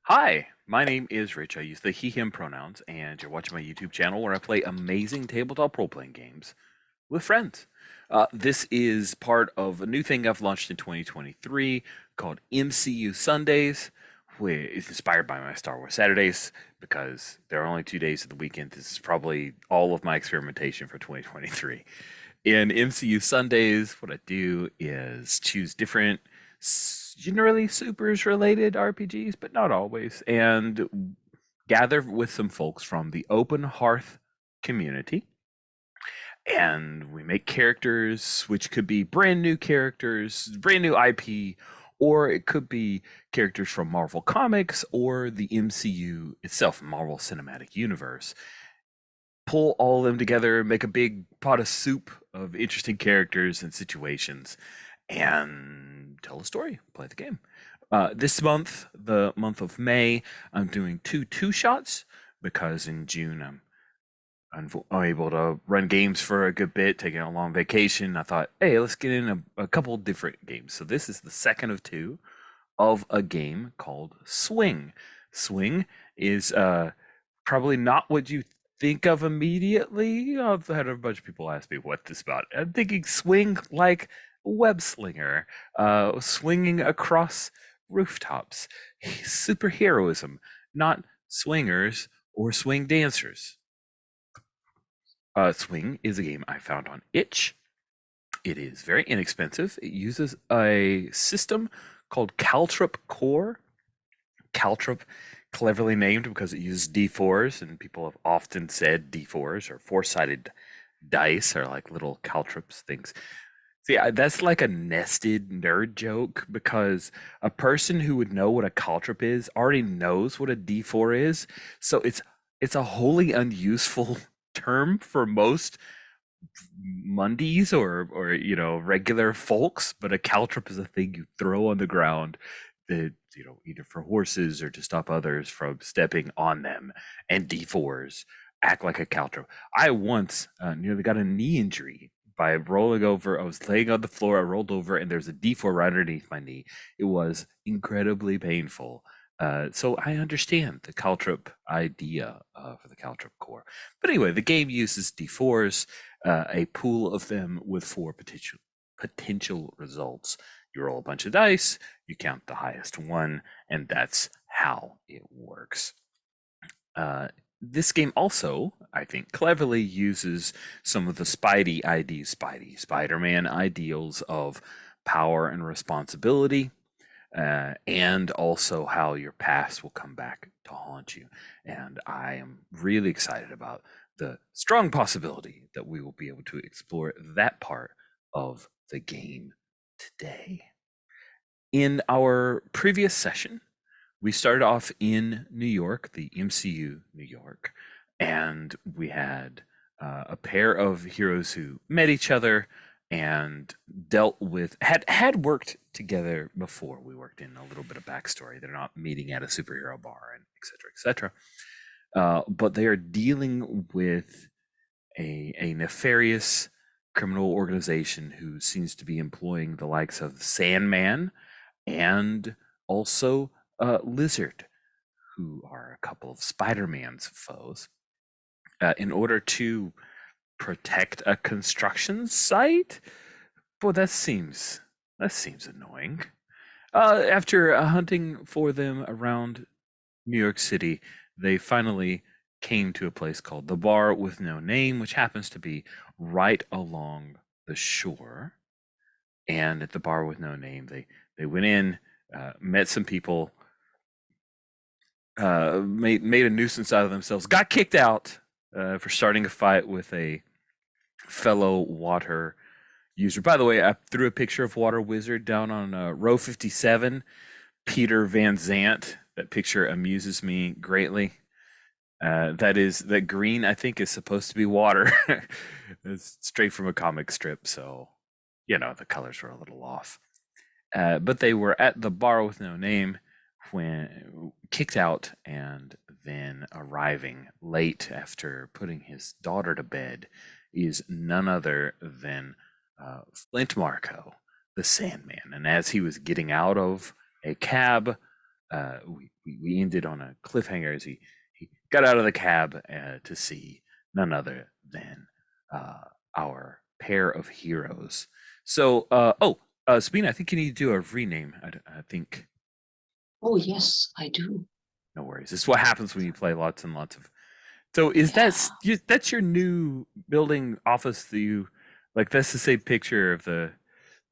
Hi, my name is Rich. I use the he, him pronouns, and you're watching my YouTube channel where I play amazing tabletop role playing games with friends. This is part of a new thing I've launched in 2023 called MCU Sundays, which is inspired by my Star Wars Saturdays because there are only 2 days of the weekend. This is probably all of my experimentation for 2023. In MCU Sundays, what I do is choose different, generally supers related RPGs, but not always, and gather with some folks from the Open Hearth community. And we make characters, which could be brand new characters, brand new IP, or it could be characters from Marvel Comics or the MCU itself, Marvel Cinematic Universe. Pull all of them together, make a big pot of soup of interesting characters and situations, and tell a story, play the game. This month, the month of May, I'm doing two shots because in June I'm unable to run games for a good bit, taking a long vacation. I thought, hey, let's get in a couple different games. So this is the second of two of a game called Swing. Swing is probably not what you think of immediately. I've had a bunch of people ask me what this about. I'm thinking swing like web slinger, swinging across rooftops, superheroism, not swingers or swing dancers. Swing is a game I found on Itch. It is very inexpensive. It uses a system called Caltrop Core. Caltrop, cleverly named because it uses D4s, and people have often said D4s or four-sided dice are like little caltrops things. See, that's like a nested nerd joke because a person who would know what a caltrop is already knows what a D4 is. So it's a wholly unuseful term for most mundies or regular folks, but a caltrop is a thing you throw on the ground that either for horses or to stop others from stepping on them. And D4s act like a caltrop. I once nearly got a knee injury by rolling over. I was laying on the floor, I rolled over, and there's a D4 right underneath my knee. It was incredibly painful. So I understand the caltrop idea for the caltrop core. But anyway, the game uses D4s, a pool of them with four potential results. You roll a bunch of dice, you count the highest one, and that's how it works. This game also, I think, cleverly uses some of the Spider-Man ideals of power and responsibility, and also how your past will come back to haunt you. And I am really excited about the strong possibility that we will be able to explore that part of the game today. In our previous session, we started off in New York, the MCU New York, and we had a pair of heroes who met each other and dealt with had worked together before. We worked in a little bit of backstory. They're not meeting at a superhero bar and et cetera, but they are dealing with a nefarious criminal organization who seems to be employing the likes of Sandman and also Lizard, who are a couple of Spider-Man's foes, in order to protect a construction site. Boy, that seems annoying. After hunting for them around New York City, they finally came to a place called the Bar with No Name, which happens to be right along the shore. And at the Bar with No Name, they went in, met some people, made a nuisance out of themselves, got kicked out for starting a fight with a fellow water user. By the way, I threw a picture of Water Wizard down on row 57. Peter Van Zant. That picture amuses me greatly. That green, I think, is supposed to be water. It's straight from a comic strip, so the colors were a little off. But they were at the Bar with No Name when kicked out, and then arriving late after putting his daughter to bed is none other than Flint Marco, the Sandman. And as he was getting out of a cab, we ended on a cliffhanger as he got out of the cab to see none other than our pair of heroes. So, Sabina, I think you need to do a rename. I think Oh, yes, I do. no worries. This is what happens when you play lots and lots of. So, is Yeah. that's your new building office that you like? That's the same picture of the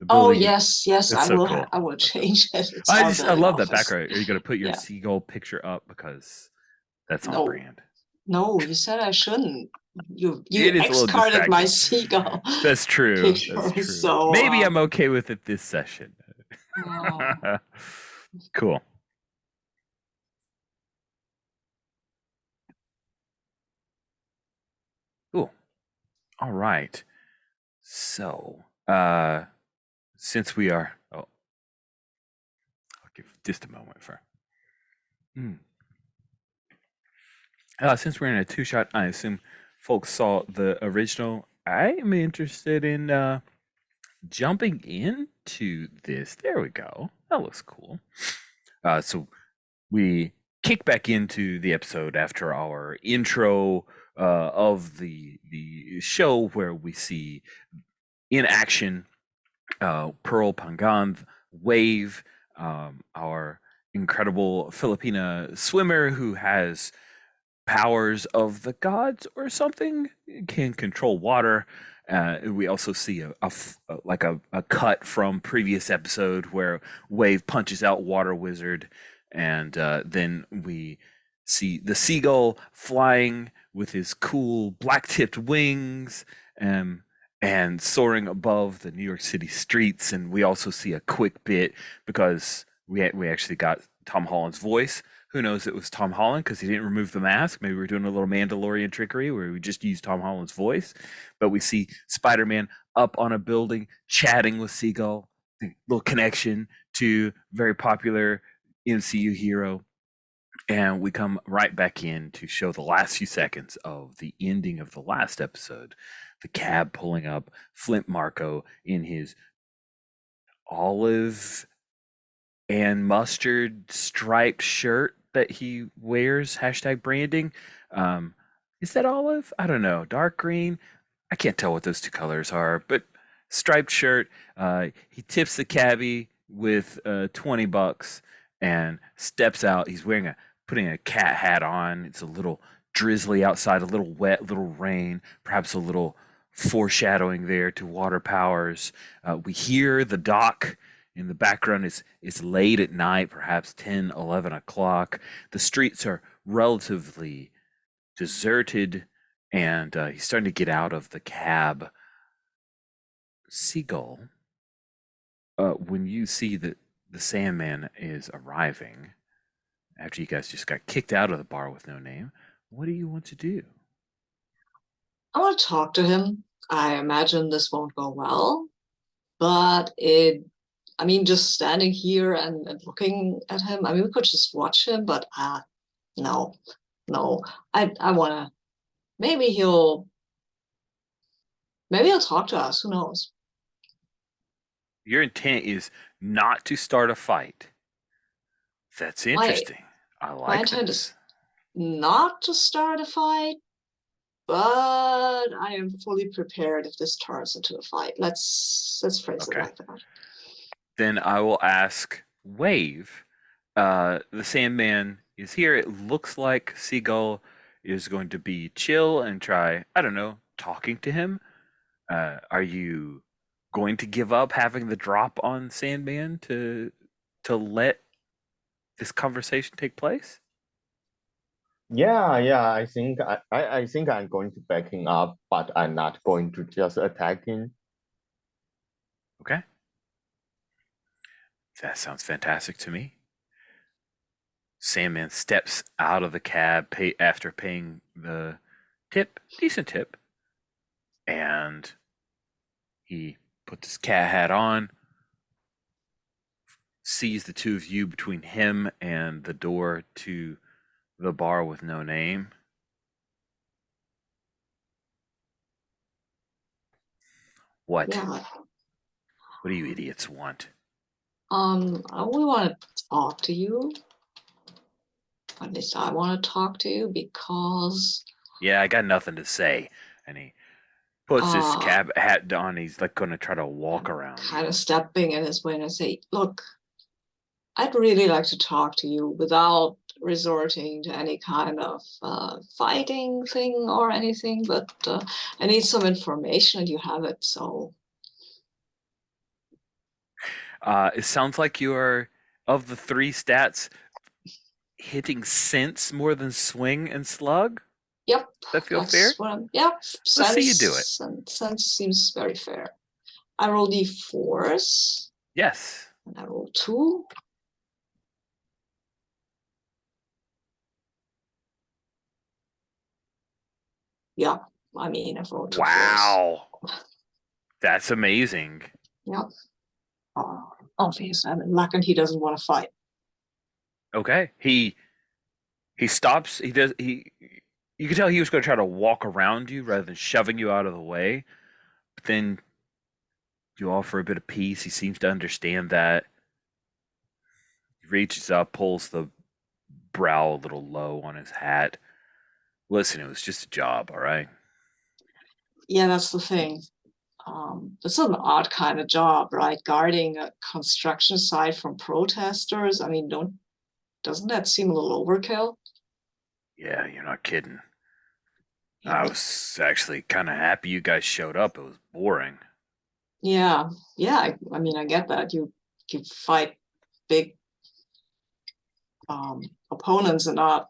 Oh, building. yes, yes, That's so cool. I will That's so change it. It's I our just I building love that office. background. Are you gonna put your Yeah. seagull picture up because that's on No, brand? no, you said I shouldn't. You It is a little discarded my distracting. seagull That's true. That's picture. true. So Maybe I'm okay with it this session. oh, Cool. Cool. All right. So, since we are, I'll give just a moment for. Hmm. Since we're in a two-shot, I assume folks saw the original. I am interested in jumping into this. There we go. That looks cool. So we kick back into the episode after our intro of the show, where we see in action Pearl Pangan Wave, our incredible Filipina swimmer who has powers of the gods or something, can control water. We also see a cut from previous episode where Wave punches out Water Wizard, and then we see the seagull flying with his cool black-tipped wings, um, and soaring above the New York City streets. And we also see a quick bit because we actually got Tom Holland's voice. Who knows, it was Tom Holland because he didn't remove the mask. Maybe we're doing a little Mandalorian trickery where we just use Tom Holland's voice. But we see Spider-Man up on a building chatting with Seagull, the little connection to very popular MCU hero. And we come right back in to show the last few seconds of the ending of the last episode. The cab pulling up, Flint Marco in his olive and mustard striped shirt that he wears. Hashtag branding. Um, is that olive? I don't know. Dark green. I can't tell what those two colors are, but striped shirt. He tips the cabbie with $20 and steps out. He's wearing putting a cat hat on. It's a little drizzly outside, a little wet, little rain, perhaps a little foreshadowing there to water powers. We hear the dock in the background. It's late at night, perhaps 10, 11 o'clock. The streets are relatively deserted, and he's starting to get out of the cab. Seagull, when you see that the Sandman is arriving after you guys just got kicked out of the bar with no name, what do you want to do? I want to talk to him. I imagine this won't go well, but it. I mean, just standing here and looking at him. I mean, we could just watch him, but no, no. I want to. Maybe he'll. Maybe he'll talk to us. Who knows? Your intent is not to start a fight. That's My interesting. I my like intent this. is not to start a fight, but I am fully prepared if this turns into a fight. Let's phrase it Okay. like that. Then I will ask Wave. The Sandman is here. It looks like Seagull is going to be chill and try, I don't know, talking to him. Are you going to give up having the drop on Sandman to let this conversation take place? Yeah, I think I'm going to backing up, but I'm not going to just attacking. Okay, that sounds fantastic to me. Sandman steps out of the cab after paying the tip, decent tip, and he puts his cat hat on, sees the two of you between him and the door to the bar with no name. What? Yeah. What do you idiots want? We want to talk to you. at least I want to talk to you because Yeah, I got nothing to say. And he puts his uh, hat on. He's like going to try to walk around kind you. of stepping in his way and I say, look, I'd really like to talk to you without resorting to any kind of fighting thing or anything, but I need some information and you have it. So, It sounds like you are, of the three stats, hitting sense more than swing and slug. yep, That feel that's fair? what I'm, yep, Let's see you do it. sense seems very fair. I roll d4s Yes. and I roll 2. Yeah, I mean, I've rolled 2 4s. Wow. That's amazing. Yep. Obviously, I'm in luck and he doesn't want to fight. Okay. He stops. He does. He. You could tell he was going to try to walk around you rather than shoving you out of the way. But then you offer a bit of peace. He seems to understand that. He reaches up, pulls the brow a little low on his hat. Listen, it was just a job, all right? Yeah, that's the thing. It's an odd kind of job, right? Guarding a construction site from protesters. I mean, doesn't that seem a little overkill? Yeah, you're not kidding. Yeah, I but was actually kind of happy you guys showed up. It was boring. yeah, I mean, I get that. You fight big opponents and not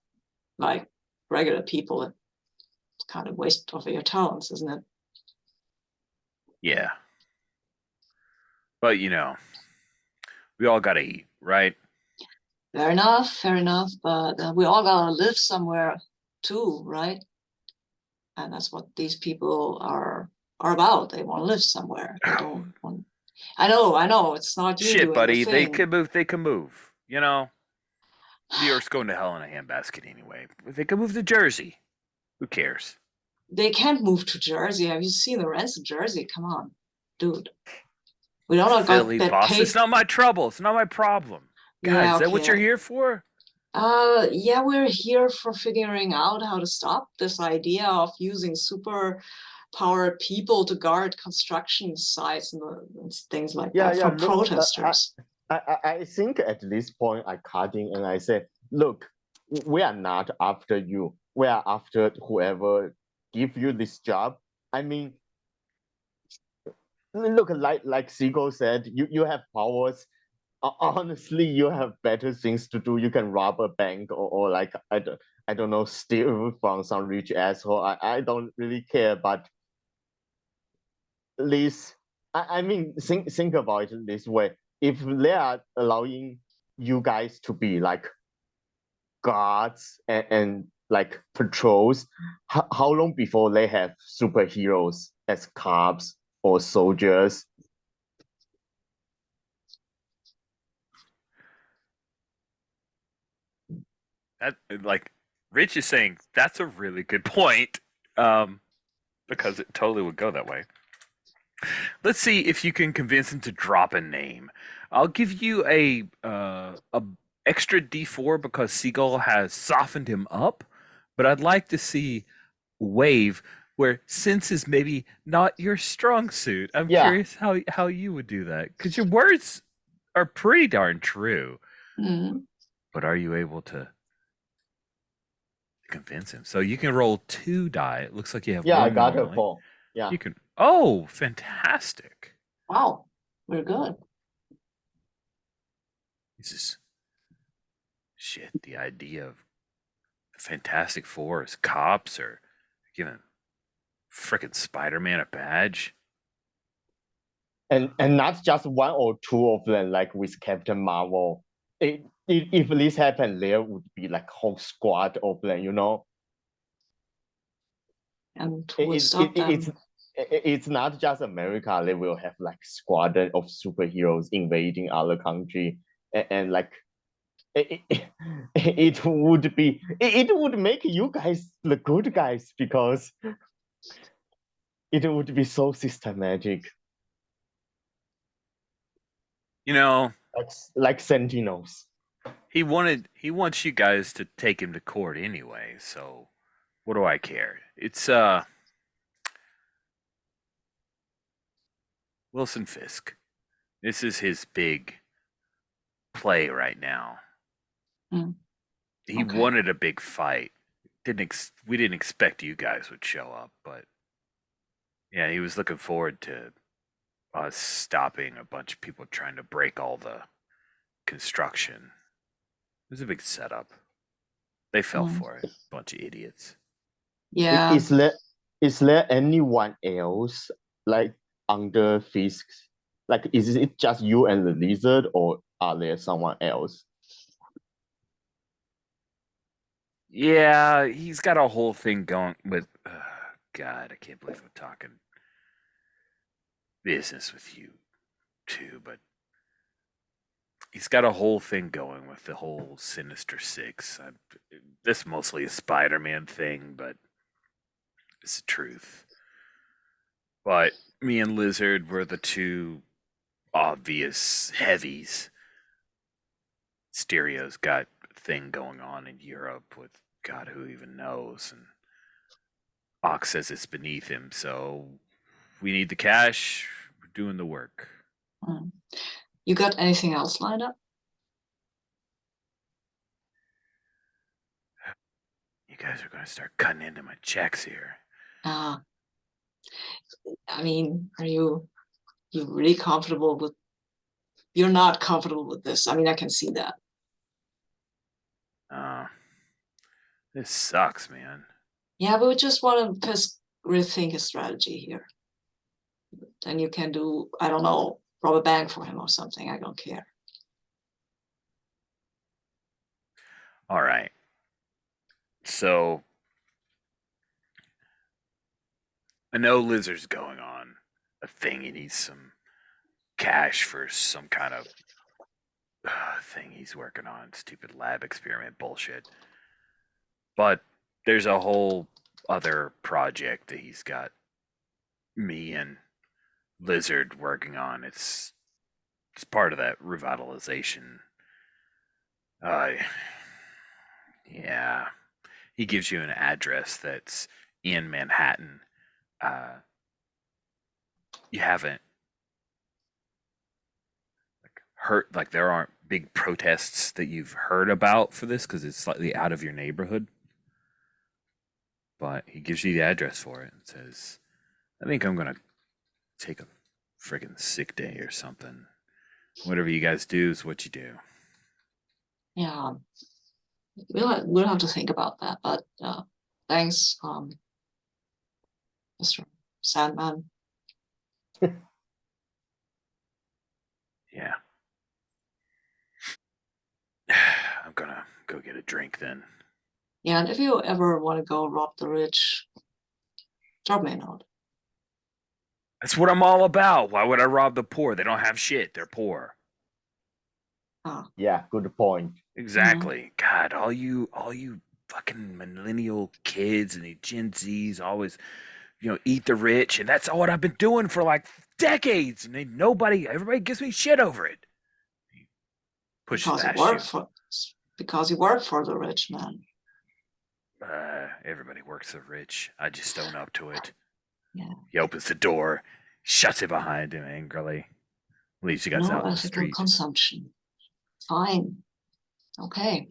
like regular people. It's kind of waste of your talents, isn't it? Yeah. But, we all got to eat, right? Fair enough, fair enough. But we all gotta live somewhere too, right? And that's what these people are about. They want to live somewhere. They don't want. I know. It's not you Shit, doing the buddy. They thing. can move. They can move. New York's going to hell in a handbasket anyway. If they can move to Jersey, who cares? They can't move to Jersey. Have you seen the rents in Jersey? Come on, dude. We don't got Philly, that boss. It's paid. not my trouble. It's not my problem. God, Yeah, is that what you're okay. here for? Yeah, we're here for figuring out how to stop this idea of using super powered people to guard construction sites and things like Yeah, that yeah. from Look, protesters. I think at this point I cut in and I said, look, we are not after you. We are after whoever give you this job. I mean, look, like Siegel said, you have powers. Honestly, you have better things to do. You can rob a bank or like I don't know, steal from some rich asshole. I don't really care, but at least I mean think about it this way. If they are allowing you guys to be like guards and like patrols, how long before they have superheroes as cops or soldiers? That Rich is saying that's a really good point. Um, because it totally would go that way. Let's see if you can convince him to drop a name. I'll give you a extra D4 because Seagull has softened him up, but I'd like to see Wave where sense is maybe not your strong suit. I'm Yeah, curious how you would do that because your words are pretty darn true, Mm. but are you able to convince him? So you can roll 2 die. It looks like you have yeah, I one got a normally. 4. Yeah. You can. Oh, fantastic! Wow, we're good. This is shit. The idea of the Fantastic Four as cops or giving frickin' Spider-Man a badge. And not just one or two of them like with Captain Marvel. If this happened, there would be like whole squad of them, you know. And who would It, stop it's them? it's not just America. They will have like squadron of superheroes invading other country, and like it would be it would make you guys the good guys because it would be so systematic, You know, like Sentinels. He wants you guys to take him to court anyway, so what do I care? It's Wilson Fisk. This is his big play right now. Mm, He okay. wanted a big fight. We didn't expect you guys would show up, but yeah, he was looking forward to us stopping a bunch of people trying to break all the construction. It was a big setup. They fell Mm, for it. Bunch of idiots. yeah. Is there anyone else like under Fisk's? Like, is it just you and the lizard, or are there someone else? Yeah, he's got a whole thing going with. God, I can't believe I'm talking business with you too, but he's got a whole thing going with the whole Sinister Six. This mostly a Spider-Man thing, but it's the truth. But me and Lizard were the two obvious heavies. Stereo's got a thing going on in Europe with God who even knows, and Ox says it's beneath him, so we need the cash. We're doing the work. Mm. You got anything else lined up? You guys are going to start cutting into my checks here. Uh, I mean, are you really comfortable with? You're not comfortable with this. I mean, I can see that. Uh, this sucks, man. Yeah, but we just want to just rethink his strategy here. Then you can do, I don't know, rob a bank for him or something. I don't care. All right. So I know Lizard's going on a thing. He needs some cash for some kind of thing he's working on. Stupid lab experiment bullshit. But there's a whole other project that he's got me and Lizard working on. It's part of that revitalization. Uh, yeah. He gives you an address that's in Manhattan. Uh, you haven't heard, like, there aren't big protests that you've heard about for this because it's slightly out of your neighborhood. But he gives you the address for it and says, I think I'm going to take a friggin' sick day or something. Whatever you guys do is what you do. Yeah, we'll have to think about that. But thanks, Mr. Sandman. Yeah. I'm gonna go get a drink then. Yeah, and if you ever want to go rob the rich, drop me a note. That's what I'm all about. Why would I rob the poor? They don't have shit. They're poor. Ah, Yeah, good point. Exactly. God, all you fucking millennial kids and the Gen Zs always, eat the rich, and that's what I've been doing for like decades, and everybody gives me shit over it. He pushes because you past work you. for the rich man. Everybody works the rich. I just own up to it. Yeah. He opens the door, shuts it behind him angrily, leaves you guys No out in the ethical street. consumption. Fine. Okay.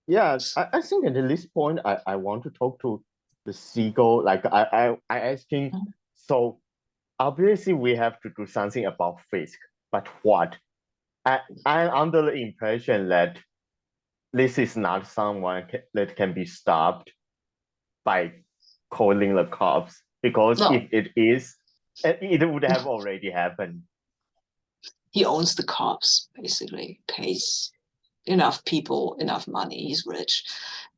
Yeah, I think at this point I want to talk to the seagull. Like I asking, Mm. so obviously we have to do something about Fisk, but what? I'm under the impression that this is not someone that can be stopped by calling the cops, because if No, it is, it would have already happened. he owns the cops, basically, pays enough people, enough money, he's rich.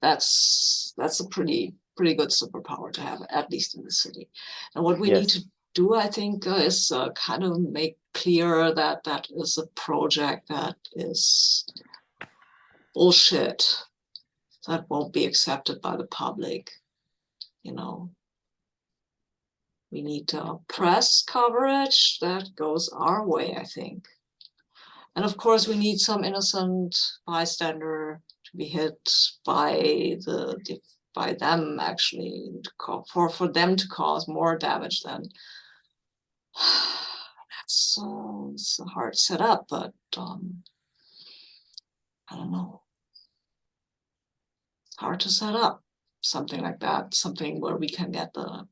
That's a pretty good superpower to have, at least in the city. And what we need Yes. to do, I think, is kind of make clear that that is a project that is bullshit, that won't be accepted by the public. You know, we need press coverage that goes our way, I think. And of course, we need some innocent bystander to be hit by them actually for them to cause more damage than that's it's a hard setup, but I don't know. It's hard to set up something like that, something where we can get the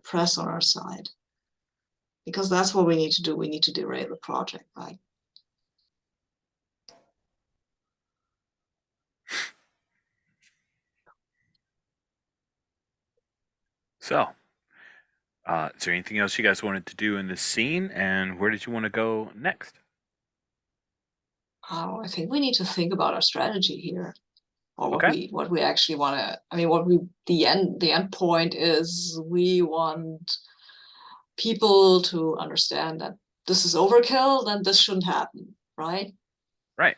press on our side. Because that's what we need to do. We need to derail the project, right? So, is there anything else you guys wanted to do in this scene, and where did you want to go next? I think we need to think about our strategy here, or Okay. what we actually want to. I mean, the end point is we want people to understand that this is overkill, then this shouldn't happen, right? Right.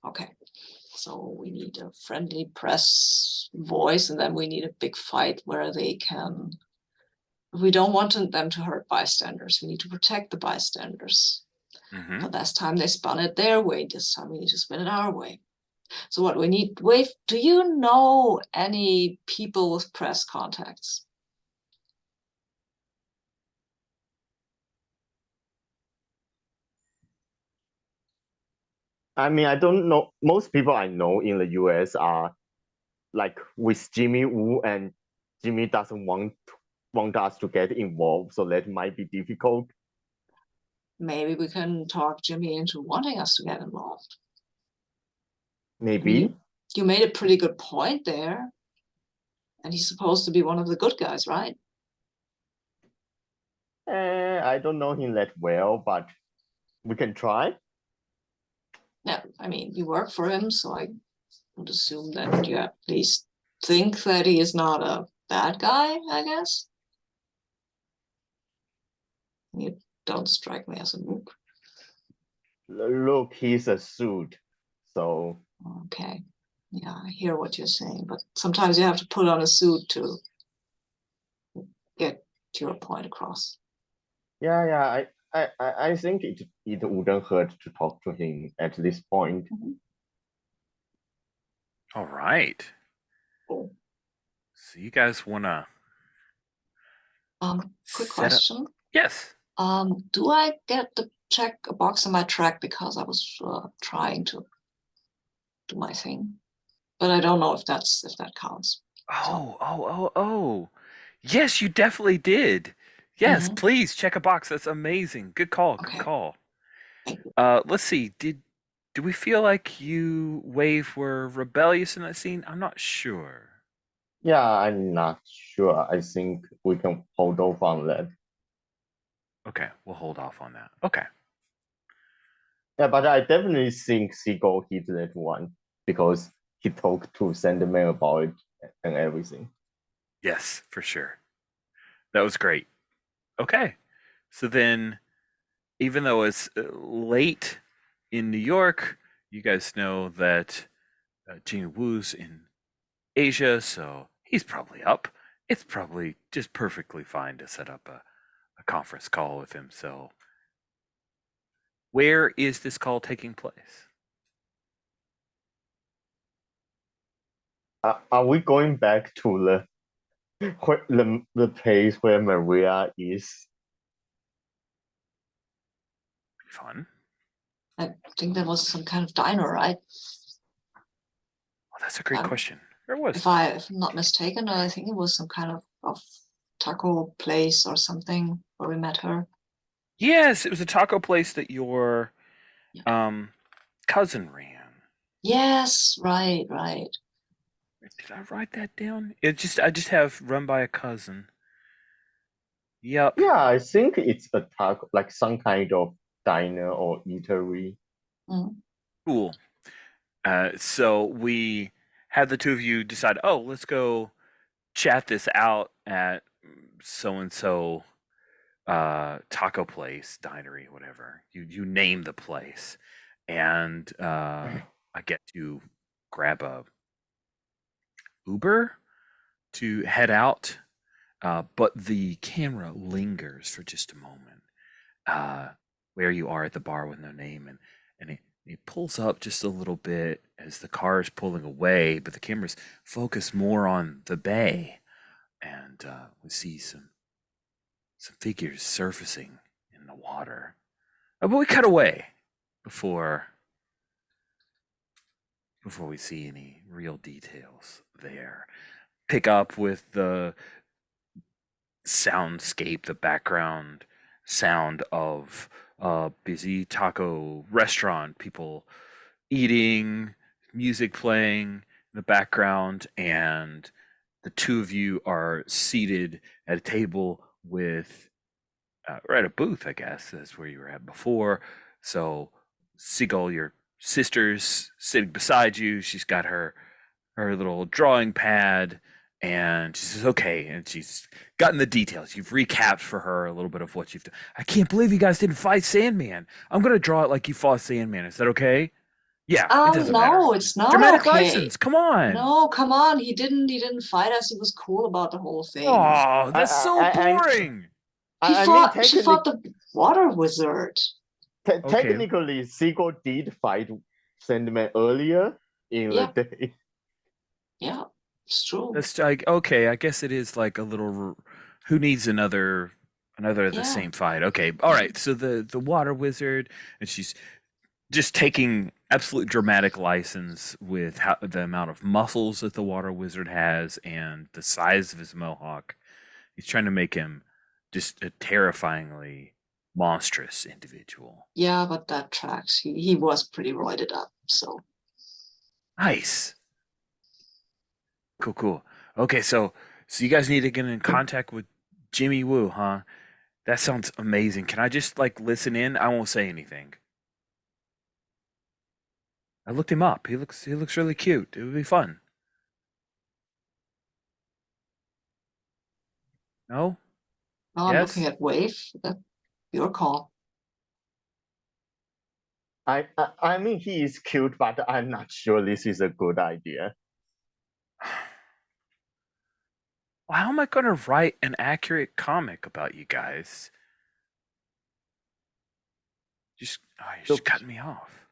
Okay. So we need a friendly press voice, and then we need a big fight where they can. We don't want them to hurt bystanders. We need to protect the bystanders. Mm-hmm. But last time they spun it their way. This time we need to spin it our way. So what we need, Wave, do you know any people with press contacts? I mean, I don't know. Most people I know in the US are like with Jimmy Woo, and Jimmy doesn't want us to get involved, so that might be difficult. Maybe we can talk Jimmy into wanting us to get involved. I mean, Maybe. you made a pretty good point there. And he's supposed to be one of the good guys, right? I don't know him that well, but we can try. Yeah, I mean, you work for him, so I would assume that you at least think that he is not a bad guy, I guess. You don't strike me as a mook. Look, he's a suit, so Okay. Yeah, I hear what you're saying, but sometimes you have to put on a suit to get your point across. yeah. I think it wouldn't hurt to talk to him at this point. All right. Cool. So you guys want to Quick set up? question. Yes. Do I get to check a box on my track because I was trying to do my thing, but I don't know if that counts. Oh. Yes, you definitely did. Yes, please check a box. That's amazing. Good call. Good Okay. call. Thank you. Let's see. Do we feel like you, Wave, were rebellious in that scene? I'm not sure. Yeah, I'm not sure. I think we can hold off on that. Okay, we'll hold off on that. Okay. Yeah, but I definitely think Seagull hit that one because he talked to Sandman about it and everything. Yes, for sure. That was great. Okay. So then, even though it's late in New York, you guys know that Jimmy Woo's in Asia, so he's probably up. It's probably just perfectly fine to set up a conference call with him. So, where is this call taking place? Are we going back to the place where Maria is? Fun. I think there was some kind of diner, right? Oh, that's a great question. There was. If I'm not mistaken, I think it was some kind of taco place or something where we met her. Yes, it was a taco place that your Yeah. cousin ran. Yes, right. Did I write that down? I just have run by a cousin. Yep. Yeah, I think it's a taco, like some kind of diner or eatery. Mm. Cool. So we had the two of you decide, oh, let's go chat this out at so and so taco place, dinery, whatever. You name the place. And I get to grab a Uber to head out. But the camera lingers for just a moment. where you are at the bar with no name, and he pulls up just a little bit as the car is pulling away, but the camera's focused more on the bay, and we see some figures surfacing in the water. But we cut away before we see any real details there. Pick up with the soundscape, the background sound of a busy taco restaurant, people eating, music playing in the background, and the two of you are seated at a table with, or at a booth, I guess. That's where you were at before. So, Seagull, your sister's sitting beside you. She's got her little drawing pad, and she says, "Okay," and she's gotten the details. You've recapped for her a little bit of what you've done. I can't believe you guys didn't fight Sandman. I'm gonna draw it like you fought Sandman. Is that okay? Yeah, it doesn't matter. No, it's not Dramatic okay. license. Come on. No, come on. He didn't fight us. He was cool about the whole thing. Oh, that's so boring. She fought the water wizard. Okay. Technically, Seagull did fight Sandman earlier in Yeah. the day. Yeah, it's true. That's like, okay. I guess it is like a little. Who needs another of the Yeah. same fight? Okay, all right. So the water wizard, and she's just taking absolute dramatic license with the amount of muscles that the water wizard has and the size of his mohawk. He's trying to make him just a terrifyingly monstrous individual. Yeah, but that tracks. He was pretty roided up, so. Nice. Cool. Okay, so you guys need to get in contact with Jimmy Woo, huh? That sounds amazing. Can I just like listen in? I won't say anything. I looked him up. He looks really cute. It would be fun. No? Now I'm Yes? looking at Wave. Your call. I mean, he is cute, but I'm not sure this is a good idea. Well, how am I going to write an accurate comic about you guys? You're just cutting me off.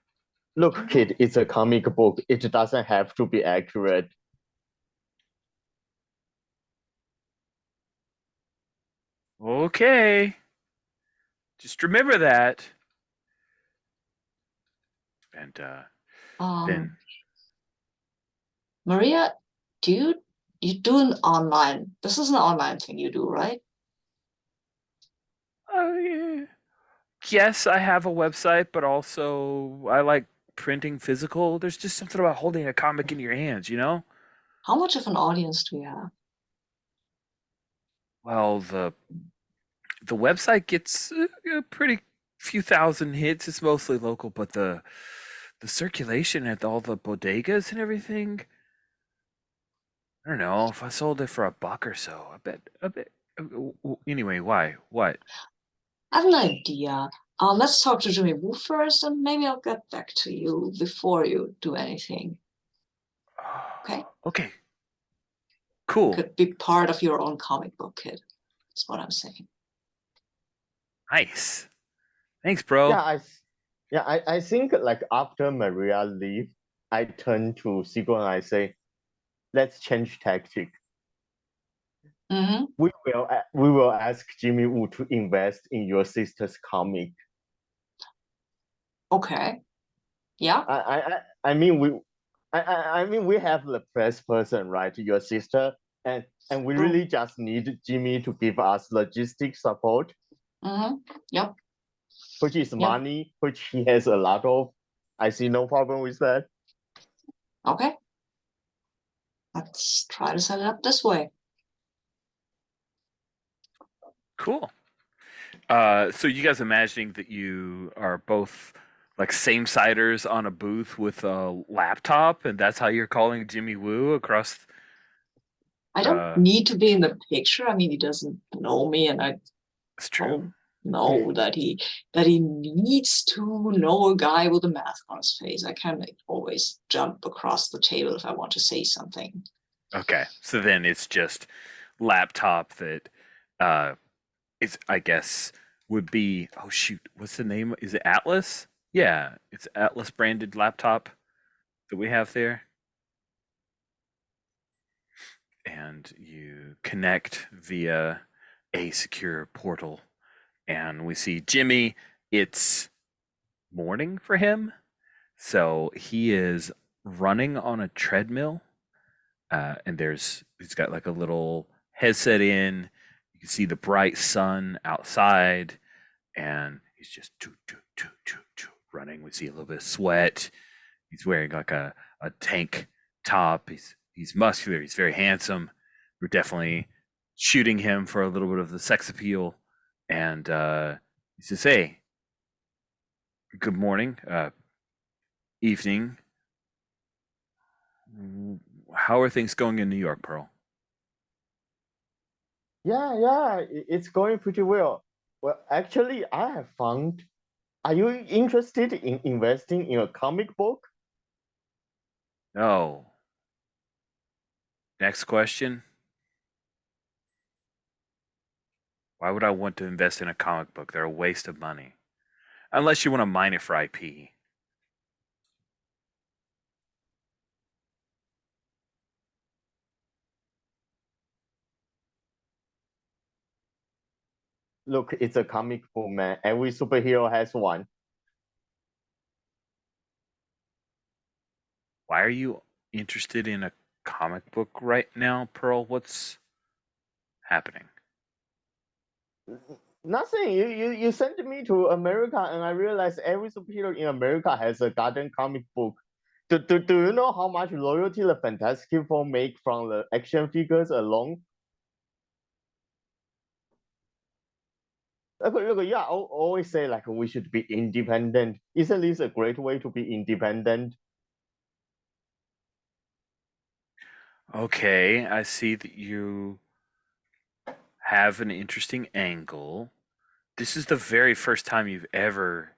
Look, kid, it's a comic book. It doesn't have to be accurate. Okay. Just remember that. And then Maria, you do an online? This is an online thing you do, right? yeah. Yes, I have a website, but also I like printing physical. There's just something about holding a comic in your hands, you know? How much of an audience do you have? Well, the website gets a pretty few thousand hits. It's mostly local, but the circulation at all the bodegas and everything, I don't know, if I sold it for $1 or so, I bet anyway, why? What? I have an idea. Let's talk to Jimmy Woo first, and maybe I'll get back to you before you do anything. Okay? Okay. Cool. Could be part of your own comic book, kid. That's what I'm saying. Nice. Thanks, bro. I think like after Maria leave, I turn to Seagull and I say, let's change tactic. Mm-hmm. We will ask Jimmy Woo to invest in your sister's comic. Okay. Yeah. I mean we have the press person, right? Your sister, and we really just need Jimmy to give us logistic support. Mm-hmm. Yep. Which is money, which he has a lot of. I see no problem with that. Okay. Let's try to set it up this way. Cool. So you guys imagining that you are both like same-siders on a booth with a laptop, and that's how you're calling Jimmy Woo across? I don't need to be in the picture. I mean, he doesn't know me, and I don't know that he needs to know a guy with a mask on his face. I can always jump across the table if I want to say something. Okay, so then it's just laptop that is, I guess, would be, oh shoot, what's the name? Is it Atlas? Yeah, it's Atlas branded laptop that we have there. And you connect via a secure portal. And we see Jimmy. It's morning for him. So he is running on a treadmill. And he's got like a little headset in. You can see the bright sun outside. And he's just running. We see a little bit of sweat. He's wearing like a tank top. He's muscular. He's very handsome. We're definitely shooting him for a little bit of the sex appeal. And he says, "Hey, good morning, evening. How are things going in New York, Pearl?" Yeah, it's going pretty well. Well, actually, I have found. Are you interested in investing in a comic book? No. Next question. Why would I want to invest in a comic book? They're a waste of money. Unless you want to mine it for IP. Look, it's a comic book, man. Every superhero has one. Why are you interested in a comic book right now, Pearl? What's happening? Nothing. You sent me to America, and I realized every superhero in America has a goddamn comic book. Do you know how much royalty the Fantastic Four make from the action figures alone? Look, yeah, I always say like we should be independent. Isn't this a great way to be independent? Okay, I see that you have an interesting angle. This is the very first time you've ever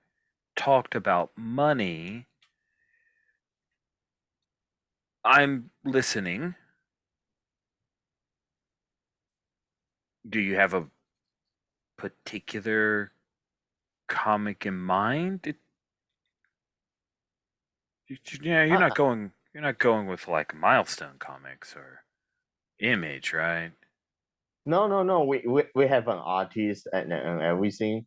talked about money. I'm listening. Do you have a particular comic in mind? Yeah, Uh, uh, you're not going with like Milestone Comics or Image, right? no. We have an artist and everything.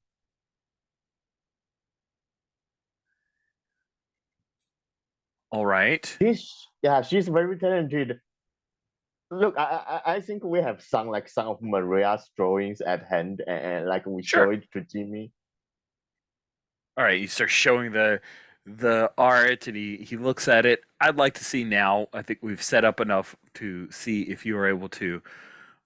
All right. She's very talented. Look, I think we have some of Maria's drawings at hand, and like we show Sure. it to Jimmy. All right, you start showing the art, and he looks at it. I'd like to see now. I think we've set up enough to see if you are able to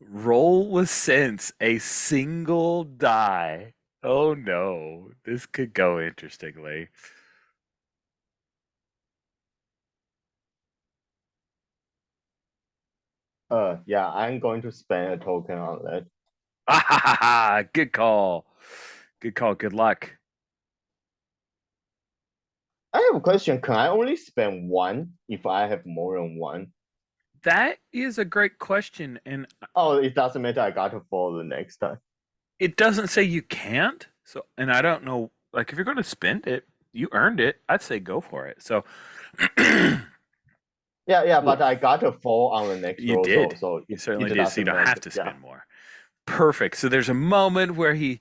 roll with sense a single die. Oh no, this could go interestingly. Yeah, I'm going to spend a token on that. Ah, ha, ha, ha. Good call. Good call. Good luck. I have a question. Can I only spend one if I have more than one? That is a great question, and Oh, it doesn't matter. I got to follow the next time. it doesn't say you can't. So, and I don't know, like if you're going to spend it, you earned it. I'd say go for it. So, Yeah, well, but I got a four on the next you roll, did. so You it certainly did. So you doesn't don't have matter. to Yeah. spend more. Perfect. So there's a moment where he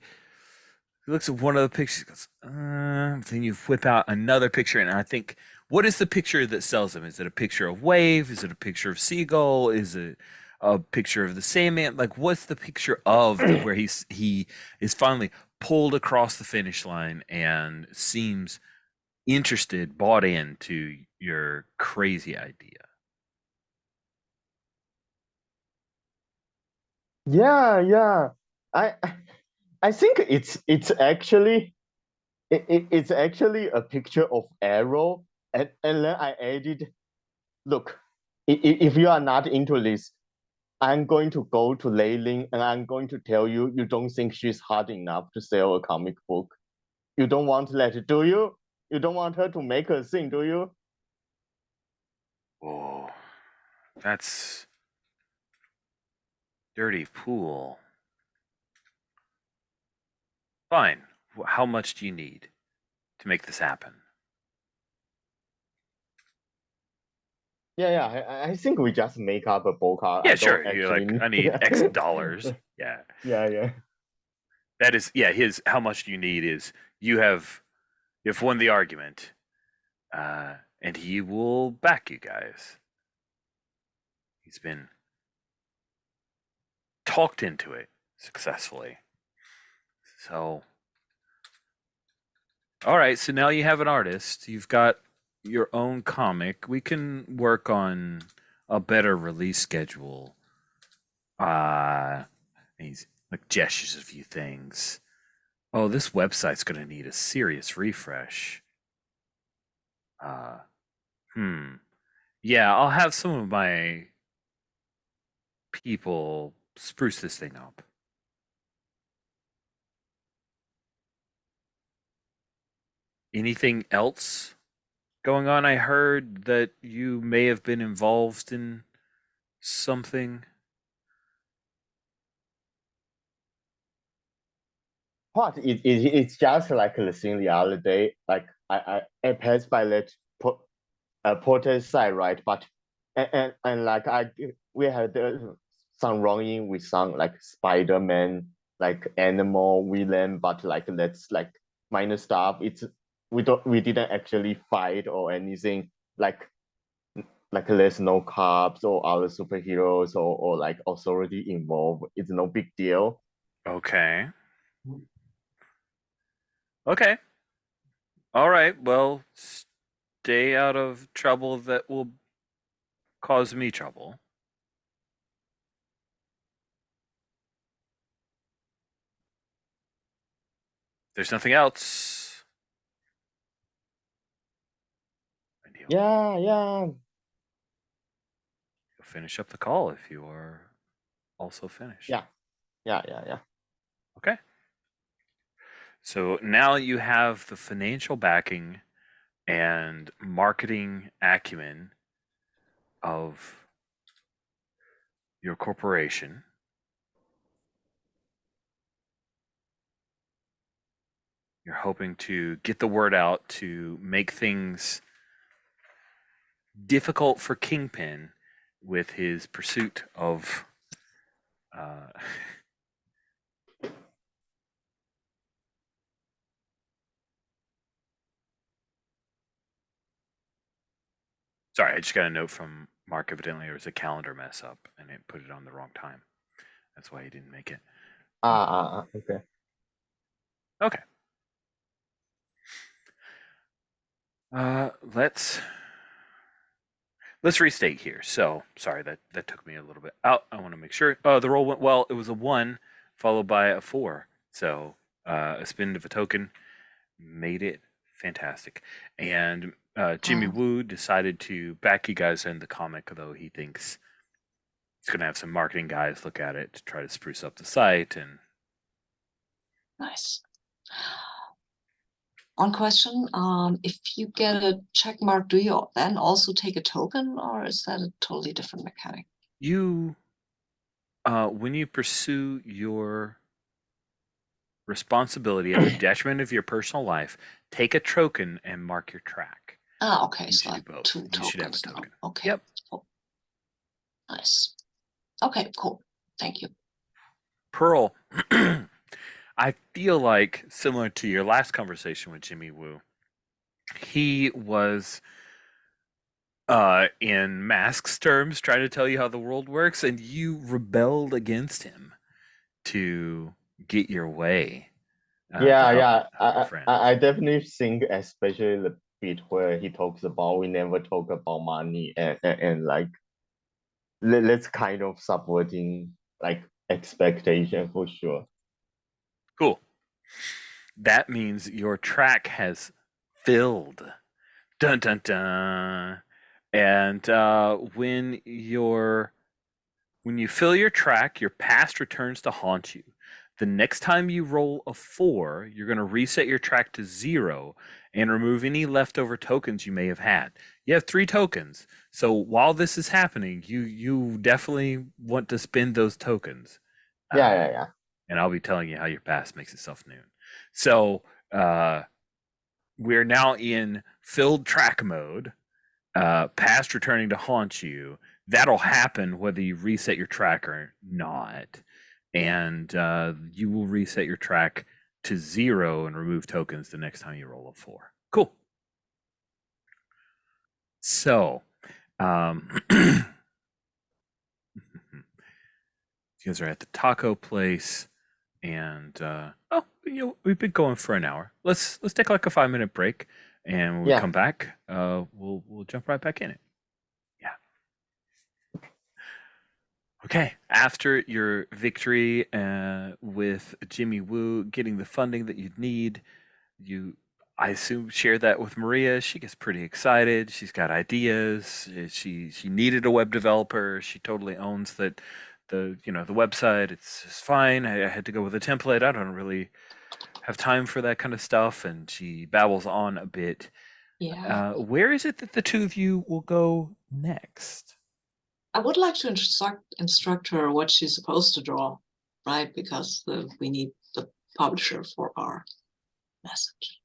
looks at one of the pictures, goes, then you whip out another picture, and I think, what is the picture that sells him? Is it a picture of wave? Is it a picture of seagull? Is it a picture of the Sandman? Like, what's the picture of where he is finally pulled across the finish line and seems interested, bought into your crazy idea? Yeah. I I think it's actually a picture of arrow, and then I added. Look, if you are not into this, I'm going to go to Leiling and I'm going to tell you you don't think she's hard enough to sell a comic book. You don't want that, do you? You don't want her to make a thing, do you? Oh, that's dirty pool. Fine. How much do you need to make this happen? Yeah, I think we just make up a ballpark. Yeah, I don't sure. You're actually like, I need X dollars. Yeah. yeah. That is, yeah, his how much do you need is you have you've won the argument, and he will back you guys. He's been talked into it successfully. So, all right, so now you have an artist. You've got your own comic. We can work on a better release schedule. He's like gestures a few things. Oh, this website's gonna need a serious refresh. Uh, hmm. Yeah, I'll have some of my people spruce this thing up. Anything else going on? I heard that you may have been involved in something. But it's just like the thing the other day. Like I passed by that portal side, right? But and like we had some wronging with some like Spider-Man, like animal villain, but like that's like minor stuff. It's we didn't actually fight or anything. Like there's no cops or other superheroes or like authority involved. It's no big deal. Okay. Okay. All right. Well, stay out of trouble that will cause me trouble. There's nothing else. And he'll Yeah. finish up the call if you are also finished. Yeah. Yeah. Okay. So now you have the financial backing and marketing acumen of your corporation. You're hoping to get the word out to make things difficult for Kingpin with his pursuit of uh, sorry, I just got a note from Mark. Evidently, there was a calendar mess up and it put it on the wrong time. That's why he didn't make it. Okay. Okay. Uh, let's let's restate here. So sorry that took me a little bit out. I want to make sure. The roll went well. It was a 1 followed by a 4. So a spin of a token made it fantastic. And Jimmy Oh, Woo decided to back you guys in the comic, though he thinks he's going to have some marketing guys look at it to try to spruce up the site. And nice. One question, if you get a check mark, do you then also take a token, or is that a totally different mechanic? you, when you pursue your responsibility at the detriment of your personal life, take a token and mark your track. Ah, okay, You so should I do have both. two You should have a tokens now. token. Okay, Yep. cool. Nice. Okay, cool. Thank you. Pearl, I feel like similar to your last conversation with Jimmy Woo, he was in Mask's terms trying to tell you how the world works, and you rebelled against him to get your way, to help Yeah. out your I friends. definitely think, especially the bit where he talks about we never talk about money and like let's kind of subverting like expectation for sure. Cool. That means your track has filled. Dun dun dun. And when you fill your track, your past returns to haunt you. The next time you roll a 4, you're going to reset your track to 0 and remove any leftover tokens you may have had. You have 3 tokens. So while this is happening, you definitely want to spend those tokens. Uh, Yeah. and I'll be telling you how your past makes itself known. So we're now in filled track mode, past returning to haunt you. That'll happen whether you reset your track or not. And you will reset your track to 0 and remove tokens the next time you roll a 4. Cool. So, you guys are at the taco place, and we've been going for an hour. Let's take like a 5-minute break, and when we Yeah. come back, we'll jump right back in it. Yeah. Okay. After your victory with Jimmy Woo, getting the funding that you'd need, I assume, share that with Maria. She gets pretty excited. She's got ideas. She needed a web developer. She totally owns that. The website, it's fine. I had to go with a template. I don't really have time for that kind of stuff. And she babbles on a bit. Yeah. Where is it that the two of you will go next? I would like to instruct her what she's supposed to draw, right? Because we need the publisher for our message.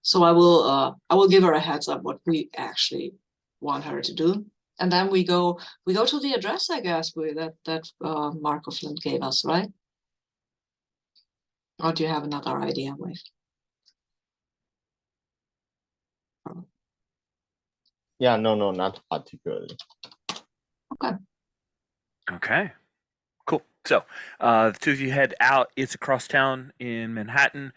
So I will give her a heads up what we actually want her to do, and then we go to the address, I guess, that Marco Flint gave us, right? Or do you have another idea, Wave? Yeah, no, not particularly. Okay. Cool. So the two of you head out. It's across town in Manhattan.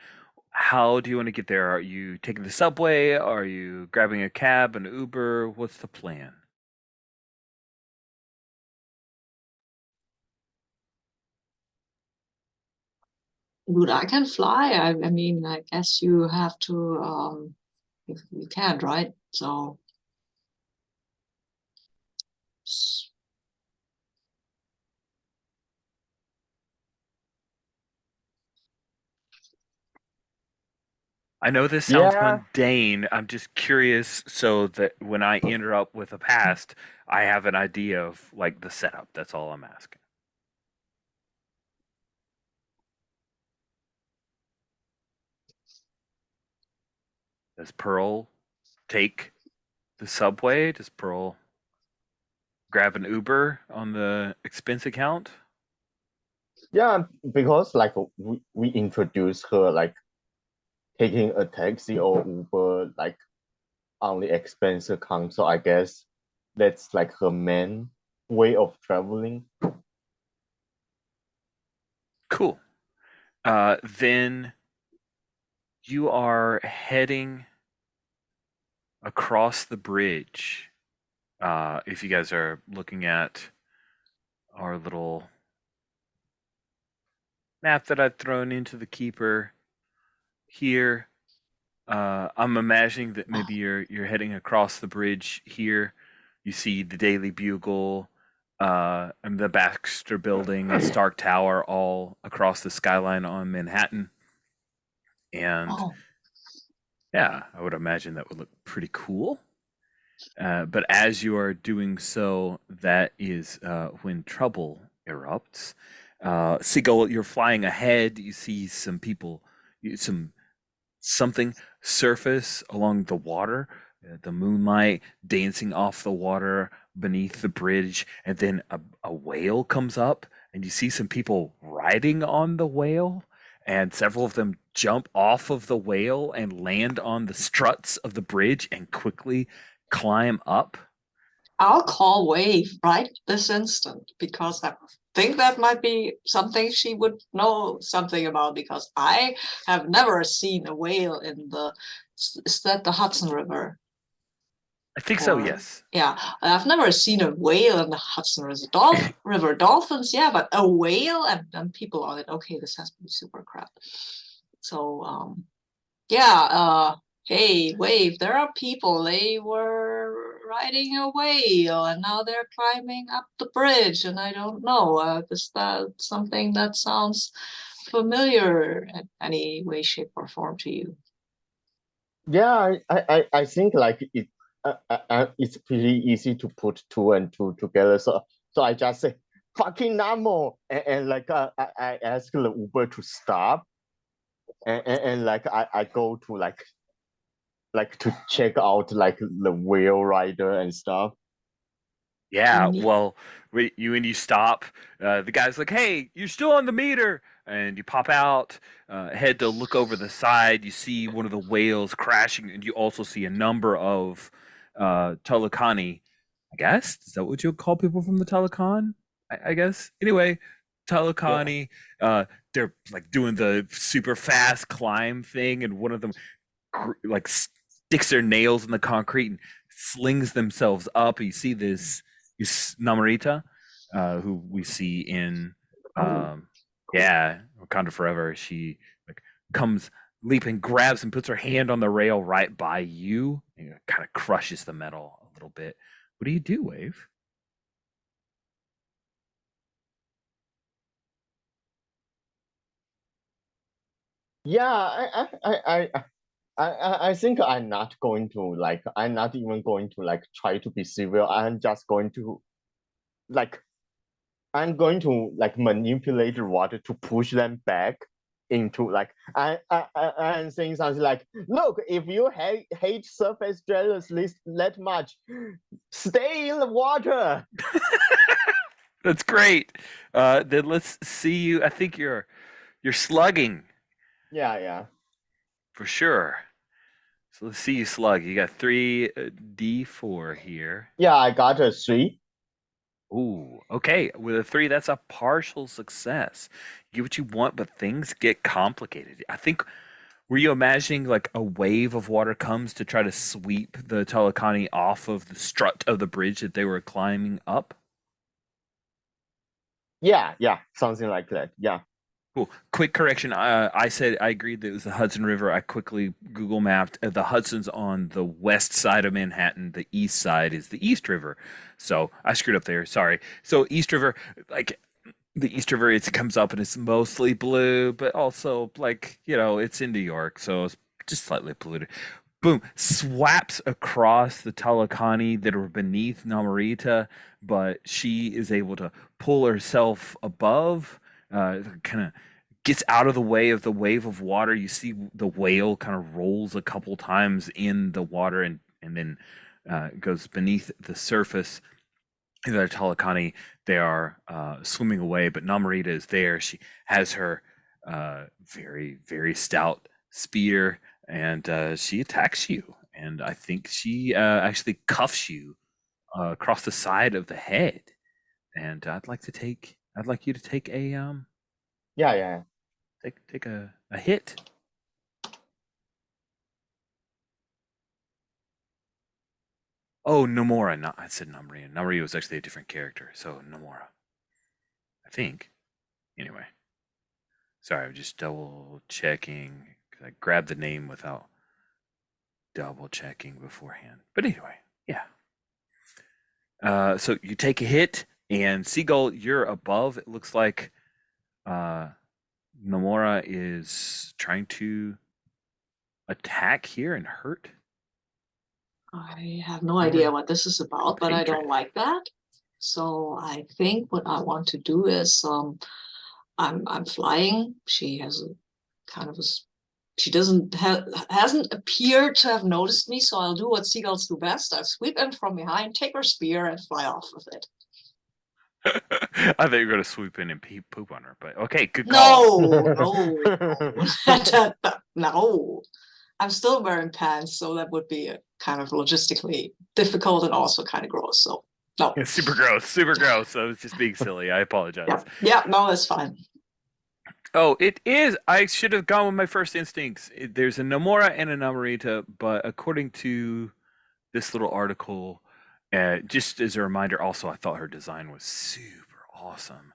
How do you want to get there? Are you taking the subway? Are you grabbing a cab, an Uber? What's the plan? Dude, I can fly. I mean, I guess you have to. You can't, right? So. I know this sounds Yeah, mundane. I'm just curious so that when I interrupt with a past, I have an idea of like the setup. That's all I'm asking. Does Pearl take the subway? Does Pearl grab an Uber on the expense account? yeah, because like we introduce her like taking a taxi or Uber like on the expense account. So I guess that's like her main way of traveling. Cool. Then you are heading across the bridge. If you guys are looking at our little map that I've thrown into the keeper here, I'm imagining that maybe you're heading across the bridge here. You see the Daily Bugle, and the Baxter Building, the Stark Tower, all across the skyline on Manhattan. And yeah, I would imagine that would look pretty cool. But as you are doing so, that is when trouble erupts. Seagull, you're flying ahead. You see some people, something surface along the water, the moonlight dancing off the water beneath the bridge, and then a whale comes up, and you see some people riding on the whale, and several of them jump off of the whale and land on the struts of the bridge and quickly climb up. I'll call Wave right this instant because I think that might be something she would know something about because I have never seen a whale in is that the Hudson River? I think so, yes. Yeah, I've never seen a whale in the Hudson River. Dolphins, yeah, but a whale and people on it. Okay, this has to be super crap. So, yeah, hey, Wave, there are people. They were riding a whale and now they're climbing up the bridge. And I don't know, is that something that sounds familiar in any way, shape, or form to you? Yeah, I think like it's pretty easy to put two and two together. So I just say fucking Namo, and like I ask the Uber to stop. and like I go to like to check out like the whale rider and stuff. Yeah, Neat. well, when you stop, the guy's like, "Hey, you're still on the meter," and you pop out, head to look over the side. You see one of the whales crashing, and you also see a number of Talakani. I guess is that what you would call people from the Talakan? I guess. Anyway, Yeah. Talakani. They're like doing the super fast climb thing, and one of them like sticks their nails in the concrete and slings themselves up. You see this Namorita, who we see in Oh, um, cool. yeah, Wakanda Forever. She like comes leaping, grabs and puts her hand on the rail right by you, and kind of crushes the metal a little bit. What do you do, Wave? Yeah, I think I'm not going to like I'm not even going to like try to be civil. I'm just going to like I'm going to like manipulate the water to push them back into like I'm saying something like, look, if you hate surface dwellers that much, stay in the water. That's great. Then let's see you. I think you're slugging Yeah, yeah. for sure. So let's see you slug. You got three D4 here. Yeah, I got a 3. Ooh, okay. With a 3, that's a partial success. You get what you want, but things get complicated. I think, were you imagining like a wave of water comes to try to sweep the Talakani off of the strut of the bridge that they were climbing up? Yeah, yeah, something like that. Yeah. Cool. Quick correction. I said I agreed that it was the Hudson River. I quickly Google mapped. The Hudson's on the west side of Manhattan. The east side is the East River. So I screwed up there. Sorry. So East River, like the East River, it comes up and it's mostly blue, but also like it's in New York, so it's just slightly polluted. Boom, swaps across the Talakani that are beneath Namorita, but she is able to pull herself above, kind of gets out of the way of the wave of water. You see the whale kind of rolls a couple times in the water and then goes beneath the surface. The Talakani, they are swimming away, but Namorita is there. She has her very, very stout spear, and she attacks you. And I think she actually cuffs you across the side of the head. And I'd like you to take a Yeah, yeah. take a hit. Oh, Nomura. Not I said Namria. Namria was actually a different character, so Nomura. I think. Anyway. Sorry, I'm just double checking because I grabbed the name without double checking beforehand. But anyway, yeah. So you take a hit, and Seagull, you're above. It looks like uh, Nomura is trying to attack here and hurt I have no idea your what this is about, but I don't compatriot. like that. So I think what I want to do is I'm flying. She has a kind of a she doesn't have hasn't appeared to have noticed me, so I'll do what seagulls do best. I'll sweep in from behind, take her spear, and fly off with it. I thought you were going to swoop in and poop on her, but okay, good call. No, no, no. No. I'm still wearing pants, so that would be a kind of logistically difficult and also kind of gross. So no. It's super gross, super gross. I was just being silly. I apologize. Yeah, yeah, no, that's fine. Oh, it is. I should have gone with my first instincts. There's a Nomura and a Namorita, but according to this little article, just as a reminder, also, I thought her design was super awesome.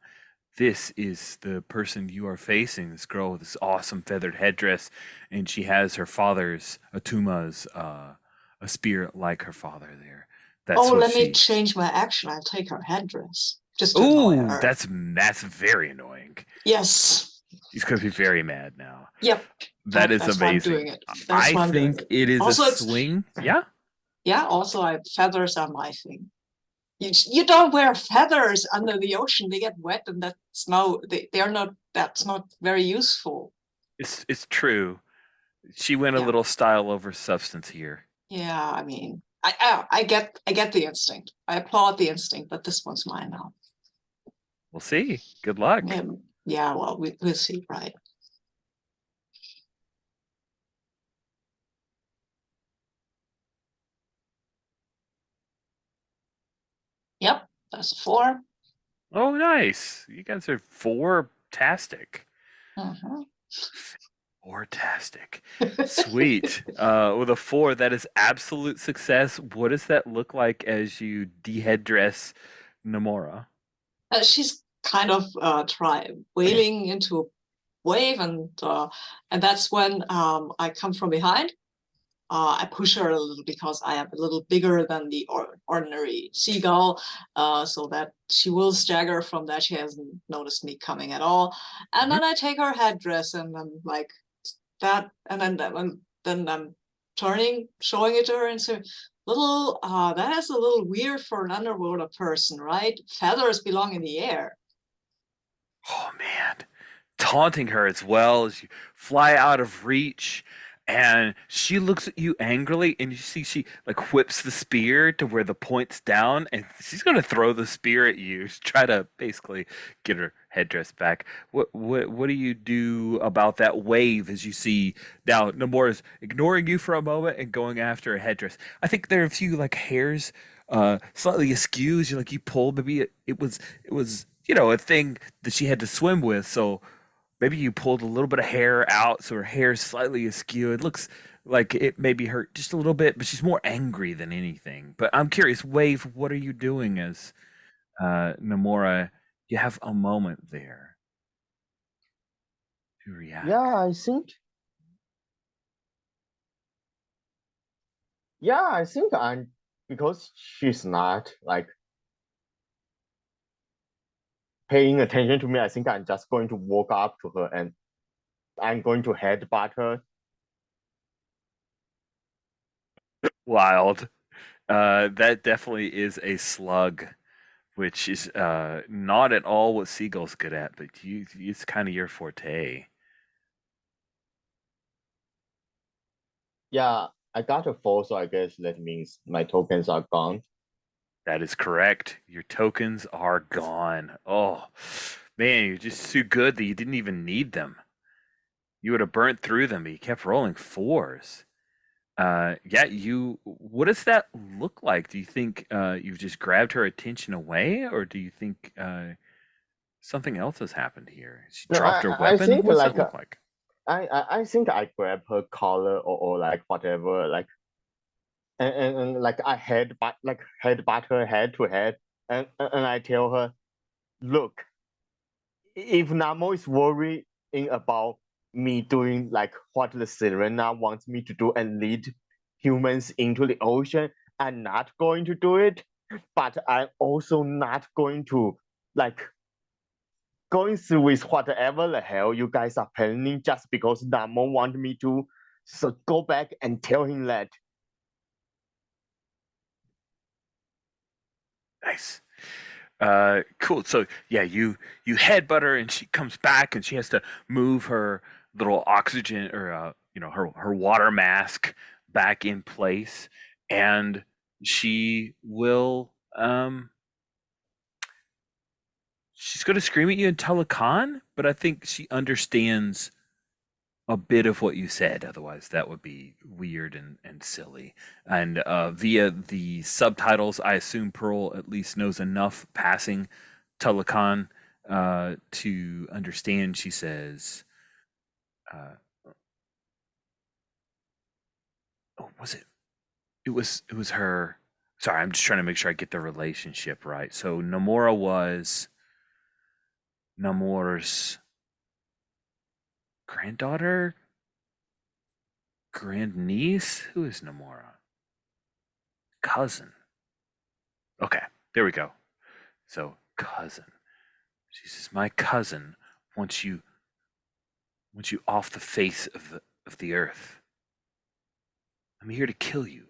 This is the person you are facing, this girl with this awesome feathered headdress, and she has her father's, Atuma's, a spear like her father there. That's Oh, what let me she. change my action. I'll take her headdress just to annoy Ooh, her. that's very annoying. Yes. She's gonna be very mad now. Yep. That is That's why I'm doing amazing. it. That's I why I'm doing think it. it is a Also, it's swing. Yeah. yeah. Also, feathers are my thing. You don't wear feathers under the ocean. They get wet, and that's no. They're not. That's not very useful. It's true. She went a Yeah, little style over substance here. yeah. I mean, I get the instinct. I applaud the instinct, but this one's mine now. We'll see. Good luck. Yeah, yeah. Well, we'll see, right? Yep, that's a 4. Oh, nice. You guys are four-tastic. Mm-hmm. Four-tastic. Sweet. With a four, that is absolute success. What does that look like as you de-head dress Namora? She's kind of try wailing into a wave, and that's when I come from behind. I push her a little because I am a little bigger than the ordinary seagull, so that she will stagger from that. She hasn't noticed me coming at all. And Mhm. then I take her headdress and I'm like that, and then I'm turning, showing it to her and say, little, that is a little weird for an underwater person, right? Feathers belong in the air. Oh man, taunting her as well as you fly out of reach, and she looks at you angrily, and you see she like whips the spear to where the point's down, and she's gonna throw the spear at you, try to basically get her headdress back. What do you do about that wave as you see now Namora's ignoring you for a moment and going after a headdress? I think there are a few like hairs slightly askew as you pulled. Maybe it was a thing that she had to swim with, so maybe you pulled a little bit of hair out, so her hair is slightly askew. It looks like it maybe hurt just a little bit, but she's more angry than anything. But I'm curious, Wave, what are you doing as Namora? You have a moment there to Yeah, react. I think. Yeah, I think I'm because she's not like paying attention to me. I think I'm just going to walk up to her and I'm going to headbutt her. Wild. That definitely is a slug, which is not at all what Seagull's good at, but it's kind of your forte. Yeah, I got a 4, so I guess that means my tokens are gone. That is correct. Your tokens are gone. Oh, man, you're just too good that you didn't even need them. You would have burnt through them, but you kept rolling fours. Yeah, what does that look like? Do you think you've just grabbed her attention away, or do you think something else has happened here? She No, dropped her I weapon? think What does that look like? I think I grab her collar or like whatever, like and like I headbutt her head to head, and I tell her, look, if Namo is worrying about me doing like what the Serena wants me to do and lead humans into the ocean, I'm not going to do it. But I'm also not going to like going through with whatever the hell you guys are planning just because Namo want me to. So go back and tell him that. Nice. Cool. So yeah, you headbutt her, and she comes back, and she has to move her little oxygen or her water mask back in place, and she will she's going to scream at you and tell a con, but I think she understands a bit of what you said. Otherwise, that would be weird and silly. And via the subtitles, I assume Pearl at least knows enough passing Telecan to understand. She says, uh, "Oh, was it? It was her." Sorry, I'm just trying to make sure I get the relationship right. So Namora was Namora's granddaughter, grandniece. Who is Namora? Cousin. Okay, there we go. So cousin. She says, "My cousin wants you off the face of the earth. I'm here to kill you.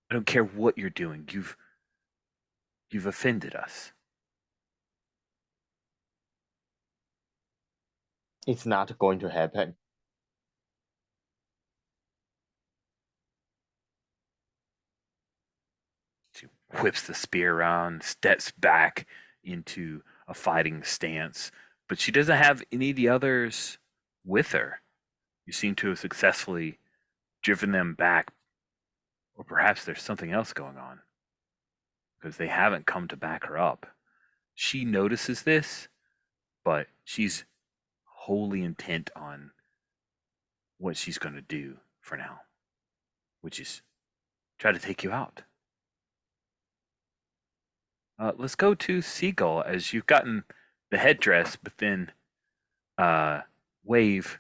I don't care what you're doing. You've offended us." It's not going to happen. She whips the spear around, steps back into a fighting stance, but she doesn't have any of the others with her. You seem to have successfully driven them back, or perhaps there's something else going on because they haven't come to back her up. She notices this, but she's wholly intent on what she's going to do for now, which is try to take you out. Let's go to Seagull as you've gotten the headdress, but then uh, Wave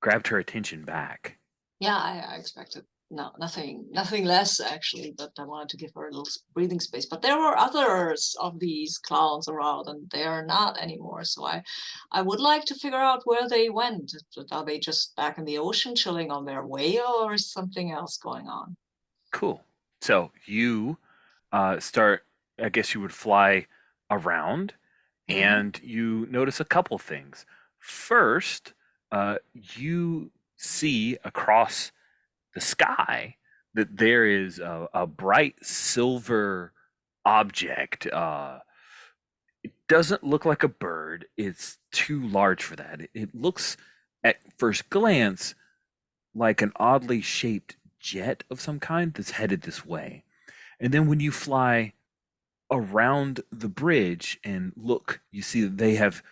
grabbed her attention back. Yeah, I expected nothing less actually, but I wanted to give her a little breathing space. But there were others of these clowns around, and they are not anymore. So I would like to figure out where they went. Are they just back in the ocean, chilling on their whale, or is something else going on? Cool. So you start, I guess you would fly around and you notice a couple things. First, you see across the sky that there is a bright silver object. It doesn't look like a bird. It's too large for that. It looks at first glance like an oddly shaped jet of some kind that's headed this way. And then when you fly around the bridge and look, you see that they have,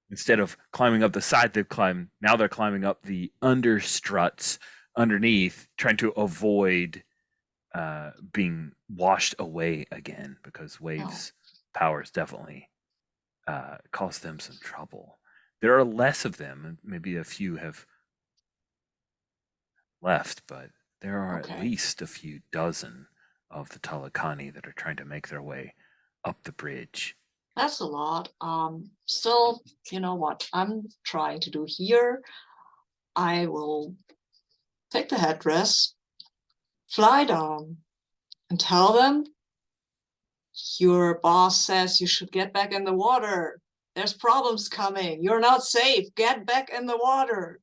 instead of climbing up the side they've climbed, now they're climbing up the under struts underneath, trying to avoid being washed away again because Wave's powers definitely caused them some trouble. There are less of them, and maybe a few have left, but there are at least a few dozen of the Talakani that are trying to make their way up the bridge. That's a lot. Still, you know what I'm trying to do here? I will take the headdress, fly down, and tell them your boss says you should get back in the water. There's problems coming. You're not safe. Get back in the water.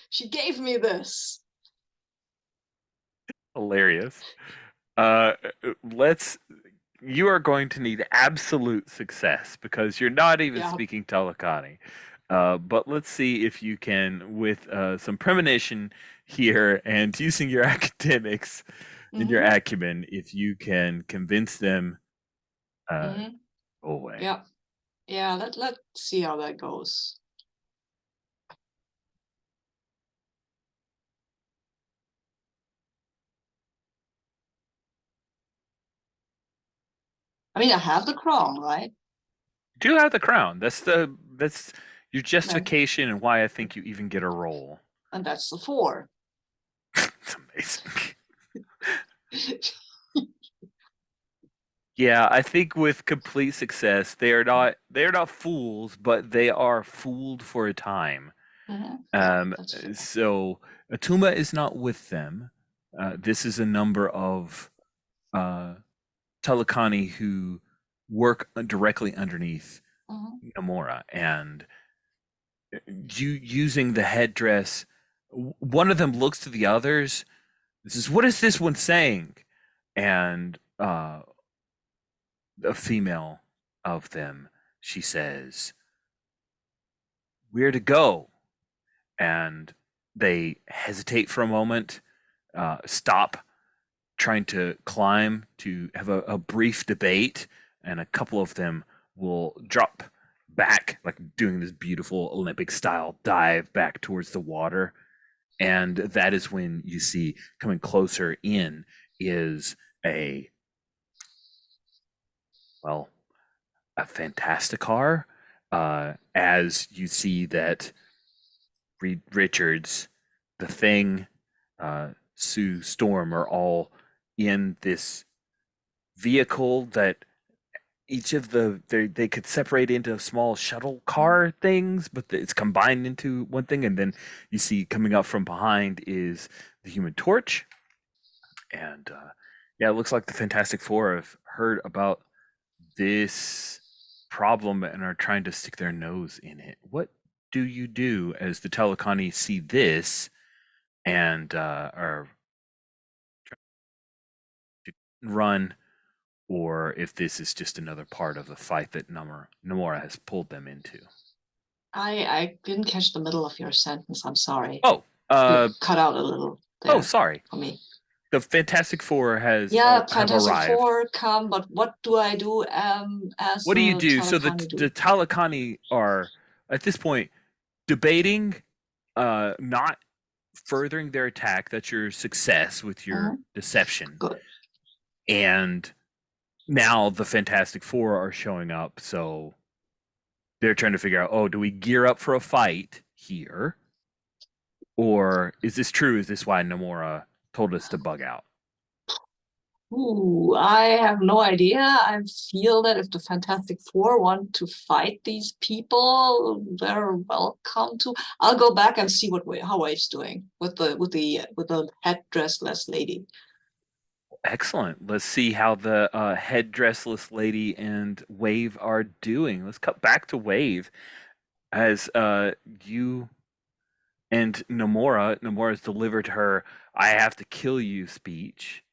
She gave me this. Hilarious. Let's. You are going to need absolute success because you're not even speaking Talakani. But let's see if you can, with some premonition here and using your academics and your acumen, if you can convince them away. Yeah. Yeah, let's see how that goes. I mean, I have the crown, right? You do have the crown. That's your justification and why I think you even get a roll. And that's the 4. It's amazing. Yeah, I think with complete success, they are not fools, but they are fooled for a time. So Atuma is not with them. This is a number of Talakani who work directly underneath Namora, and you using the headdress. One of them looks to the others. This is, what is this one saying? And a female of them, she says, "Where to go?" And they hesitate for a moment, stop trying to climb to have a brief debate, and a couple of them will drop back, like doing this beautiful Olympic style dive back towards the water. And that is when you see coming closer in is a Fantasticar, as you see that Reed Richards, the Thing, Sue Storm are all in this vehicle that each of they could separate into small shuttle car things, but it's combined into one thing. And then you see coming up from behind is the Human Torch, and yeah, it looks like the Fantastic Four have heard about this problem and are trying to stick their nose in it. What do you do as the Telecani see this and are trying to run, or if this is just another part of the fight that Namora has pulled them into? I didn't catch the middle of your sentence. I'm sorry. Oh, You uh, cut out a little oh, there sorry. for me. The Fantastic Four Yeah, have Fantastic arrived. Four come, but what do I do as What do you the do? So Talakani do? the Talakani are at this point debating not furthering their attack. That's your success with your Mhm. deception. Good. And now the Fantastic Four are showing up, so they're trying to figure out, oh, do we gear up for a fight here? Or is this true? Is this why Namora told us to bug out? Ooh, I have no idea. I feel that if the Fantastic Four want to fight these people, they're welcome to. I'll go back and see how Wave's doing with the headdressless lady. Excellent. Let's see how the headdressless lady and Wave are doing. Let's cut back to Wave as you and Nomora's delivered her "I have to kill you" speech.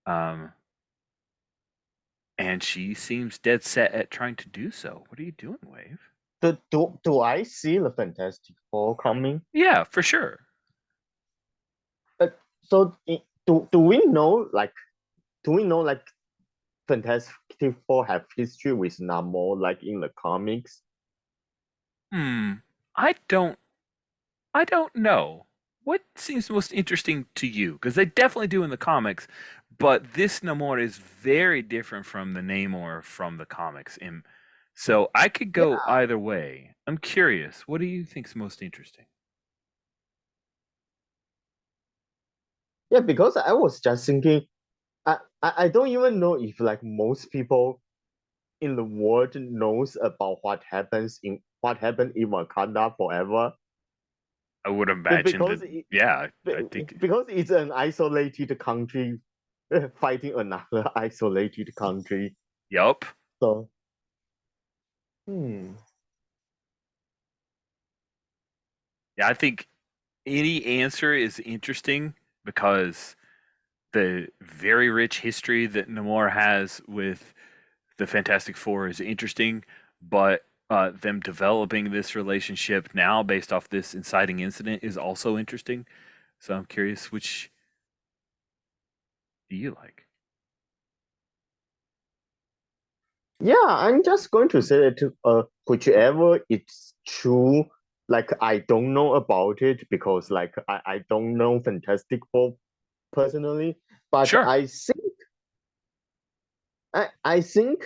Um, and she seems dead set at trying to do so. What are you doing, Wave? Do I see the Fantastic Four coming? Yeah, for sure. So do we know like Fantastic Four have history with Namor like in the comics? Hmm. I don't. I don't know. What seems most interesting to you? Because they definitely do in the comics, but this Namor is very different from the Namor from the comics. And so I could Yeah, go either way. I'm curious. What do you think's most interesting? yeah, because I was just thinking, I don't even know if like most people in the world knows about what happened in Wakanda forever. I would imagine Because that. Yeah, I think. because it's an isolated country fighting another isolated country. Yup. So, hmm. Yeah, I think any answer is interesting because the very rich history that Namor has with the Fantastic Four is interesting, but them developing this relationship now based off this inciting incident is also interesting. So I'm curious, which do you like? Yeah, I'm just going to say that whichever it's true, like I don't know about it because like I don't know Fantastic Four personally, but Sure. I think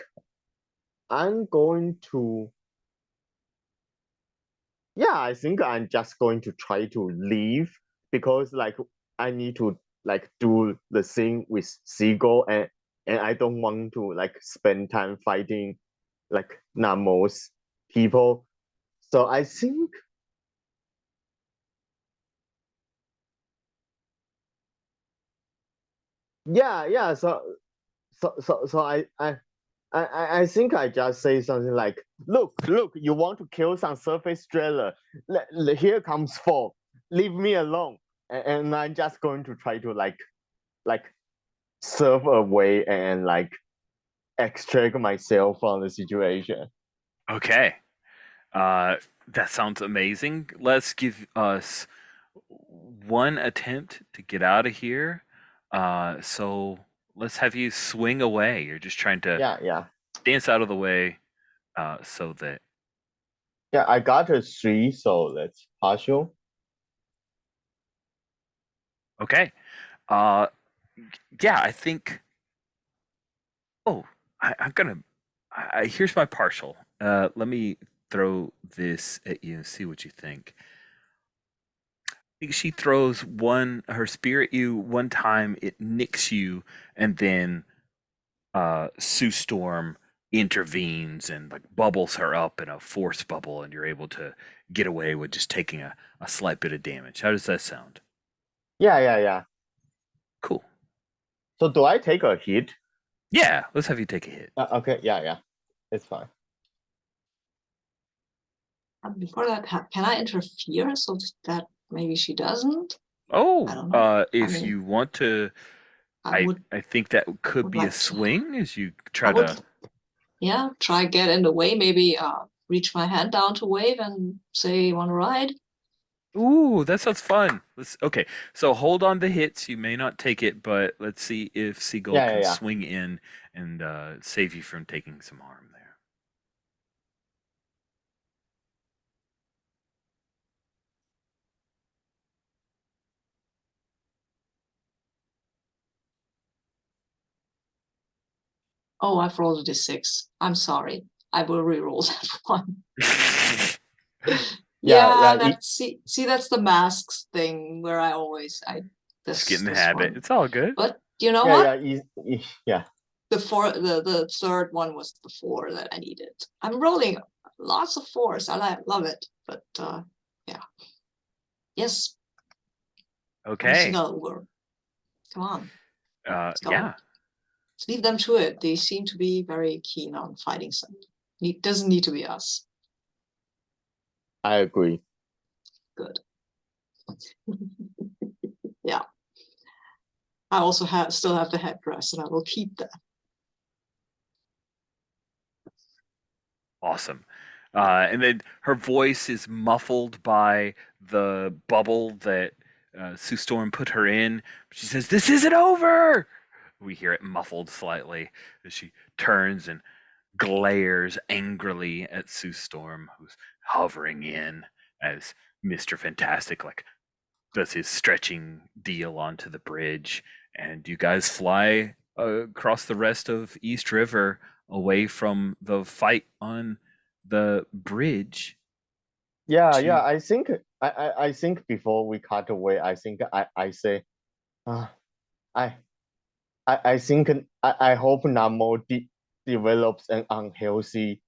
I'm going to yeah, I think I'm just going to try to leave because like I need to like do the thing with Seagull and I don't want to like spend time fighting like Namor's people. So I think yeah. So I think I just say something like, look, you want to kill some surface dweller. Here comes four. Leave me alone. And I'm just going to try to like surf away and like extract myself from the situation. Okay. Uh, that sounds amazing. Let's give us one attempt to get out of here. So let's have you swing away. You're just trying to Yeah. dance out of the way so that. Yeah, I got a 3, so let's partial. Okay. Uh, yeah, I think. Oh, I'm gonna. Here's my partial. Let me throw this at you and see what you think. I think she throws her spear at you one time, it nicks you, and then Sue Storm intervenes and like bubbles her up in a force bubble, and you're able to get away with just taking a slight bit of damage. How does that sound? Yeah. Cool. So do I take a hit? Yeah, let's have you take a hit. Okay, yeah. It's fine. Before that, can I interfere so that maybe she doesn't? I Oh, don't know. if mean, you want to, I I would I think that could would be a like to. swing as you I try would, to. yeah, try get in the way. Maybe reach my hand down to wave and say, "Want to ride?" Ooh, that sounds fun. Okay. So hold on to hits. You may not take it, but let's see if Seagull Yeah, yeah, can yeah. swing in and save you from taking some harm there. Oh, I've rolled a d6. I'm sorry. I will re-roll that one. Yeah, Yeah, yeah. that's see that's the masks thing where I Just get in the this habit. one. It's all good. But you know Yeah, what? yeah, yeah. The third one was the 4 that I needed. I'm rolling lots of 4s. Love it. But yeah. Yes, I'm Okay. Seagull. Come on, let's go. Yeah. Let's leave them to it. They seem to be very keen on fighting something. It doesn't need to be us. I agree. Good. Yeah. I also still have the headdress, and I will keep that. Awesome. And then her voice is muffled by the bubble that Sue Storm put her in. She says, "This isn't over." We hear it muffled slightly as she turns and glares angrily at Sue Storm, who's hovering in as Mr. Fantastic like does his stretching deal onto the bridge, and you guys fly across the rest of East River away from the fight on the bridge Yeah, yeah. to I think before we cut away, I say, uh, I I think I hope Namo develops an unhealthy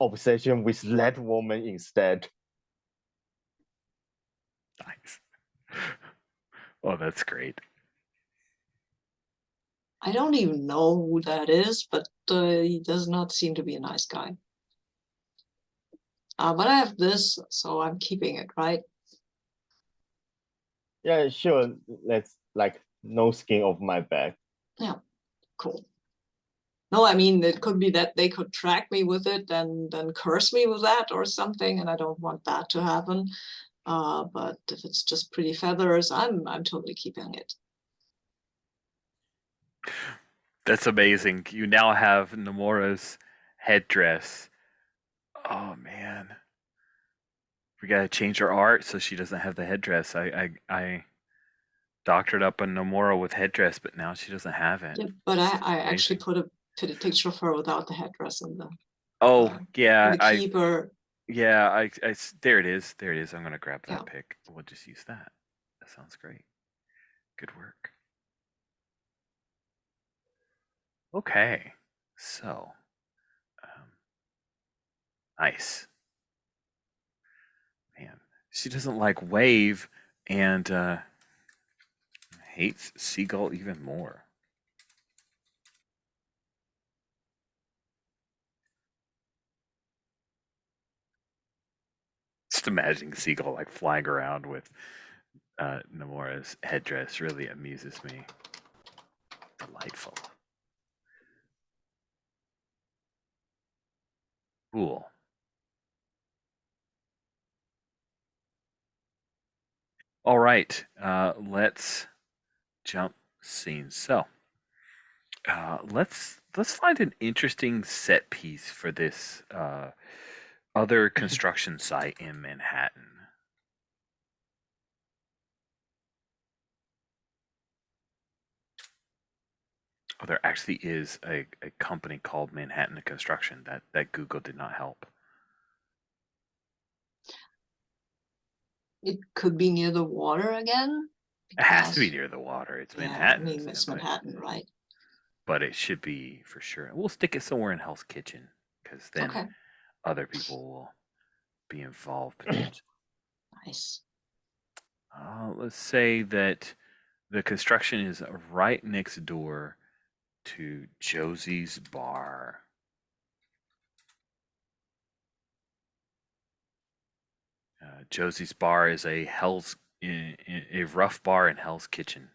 obsession with that woman instead. nice. Oh, that's great. I don't even know who that is, but he does not seem to be a nice guy. But I have this, so I'm keeping it, right? Yeah, sure. Let's like no skin off my back. Yeah, cool. No, I mean, it could be that they could track me with it and then curse me with that or something, and I don't want that to happen. But if it's just pretty feathers, I'm totally keeping it. That's amazing. You now have Nomura's headdress. Oh man, we gotta change her art so she doesn't have the headdress. I doctored up a Nomura with headdress, but now she doesn't have it. Yeah, but I actually Amazing. put a picture of her without the headdress Oh in yeah, the keeper. there it is. There it is. I'm gonna grab Yeah. that pic. We'll just use that. That sounds great. Good work. Okay, so um, nice. Man, she doesn't like wave and hates seagull even more. Just imagining seagull like flying around with Nomura's headdress really amuses me. Delightful. Cool. All right, let's jump scenes. So, let's find an interesting set piece for this other construction site in Manhattan. Oh, there actually is a company called Manhattan Construction that Google did not help. It could be near the water again It has to be because near the water. It's yeah, I Manhattan, mean isn't it? it's Manhattan, right? But it should be for sure. We'll stick it somewhere in Hell's Kitchen because then Okay, other people will be involved potentially. nice. Let's say that the construction is right next door to Josie's Bar. Josie's Bar is a a rough bar in Hell's Kitchen.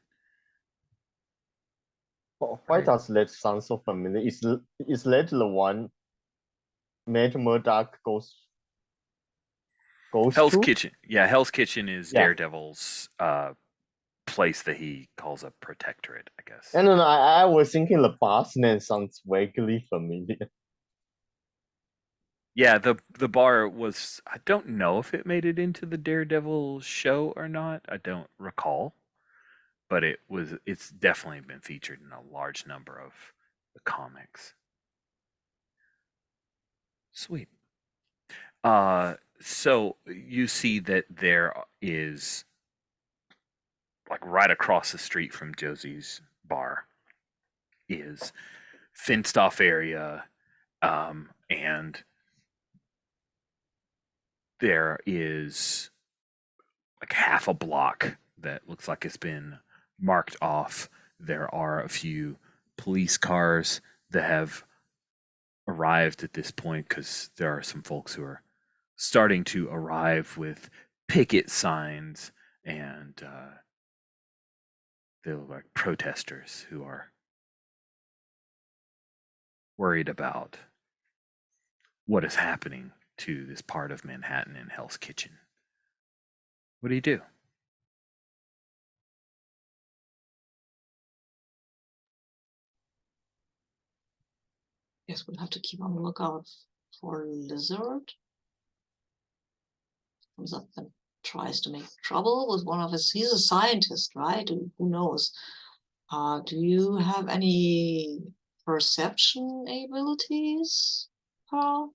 Why Right. does that sound so familiar? Is that the one Matt Murdock goes Hell's to? Kitchen. Yeah, Hell's Kitchen is Yeah. Daredevil's place that he calls a protectorate, I guess. And then I was thinking the boss name sounds vaguely familiar. Yeah, the bar was, I don't know if it made it into the Daredevil show or not. I don't recall, but it's definitely been featured in a large number of the comics. Sweet. So you see that there is, like, right across the street from Josie's Bar is fenced off area, and there is like half a block that looks like it's been marked off. There are a few police cars that have arrived at this point because there are some folks who are starting to arrive with picket signs, and they look like protesters who are worried about what is happening to this part of Manhattan in Hell's Kitchen. What do you do? Guess we'll have to keep on the lookout for Lizard. Comes up and tries to make trouble with one of his. He's a scientist, right? Who knows? Do you have any perception abilities, Carl?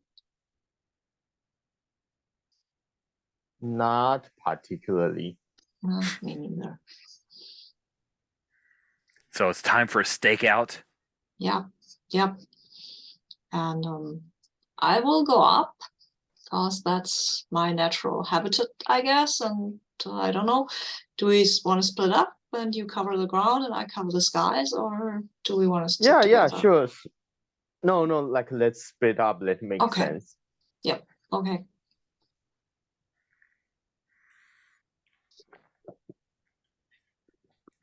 Not particularly. Me neither. So it's time for a stakeout. Yeah, yep. And I will go up because that's my natural habitat, I guess. And I don't know, do we want to split up and you cover the ground and I cover the skies, or do we want to stick Yeah, together? sure. No, like let's split up. Let make Okay. sense. Yep. Okay.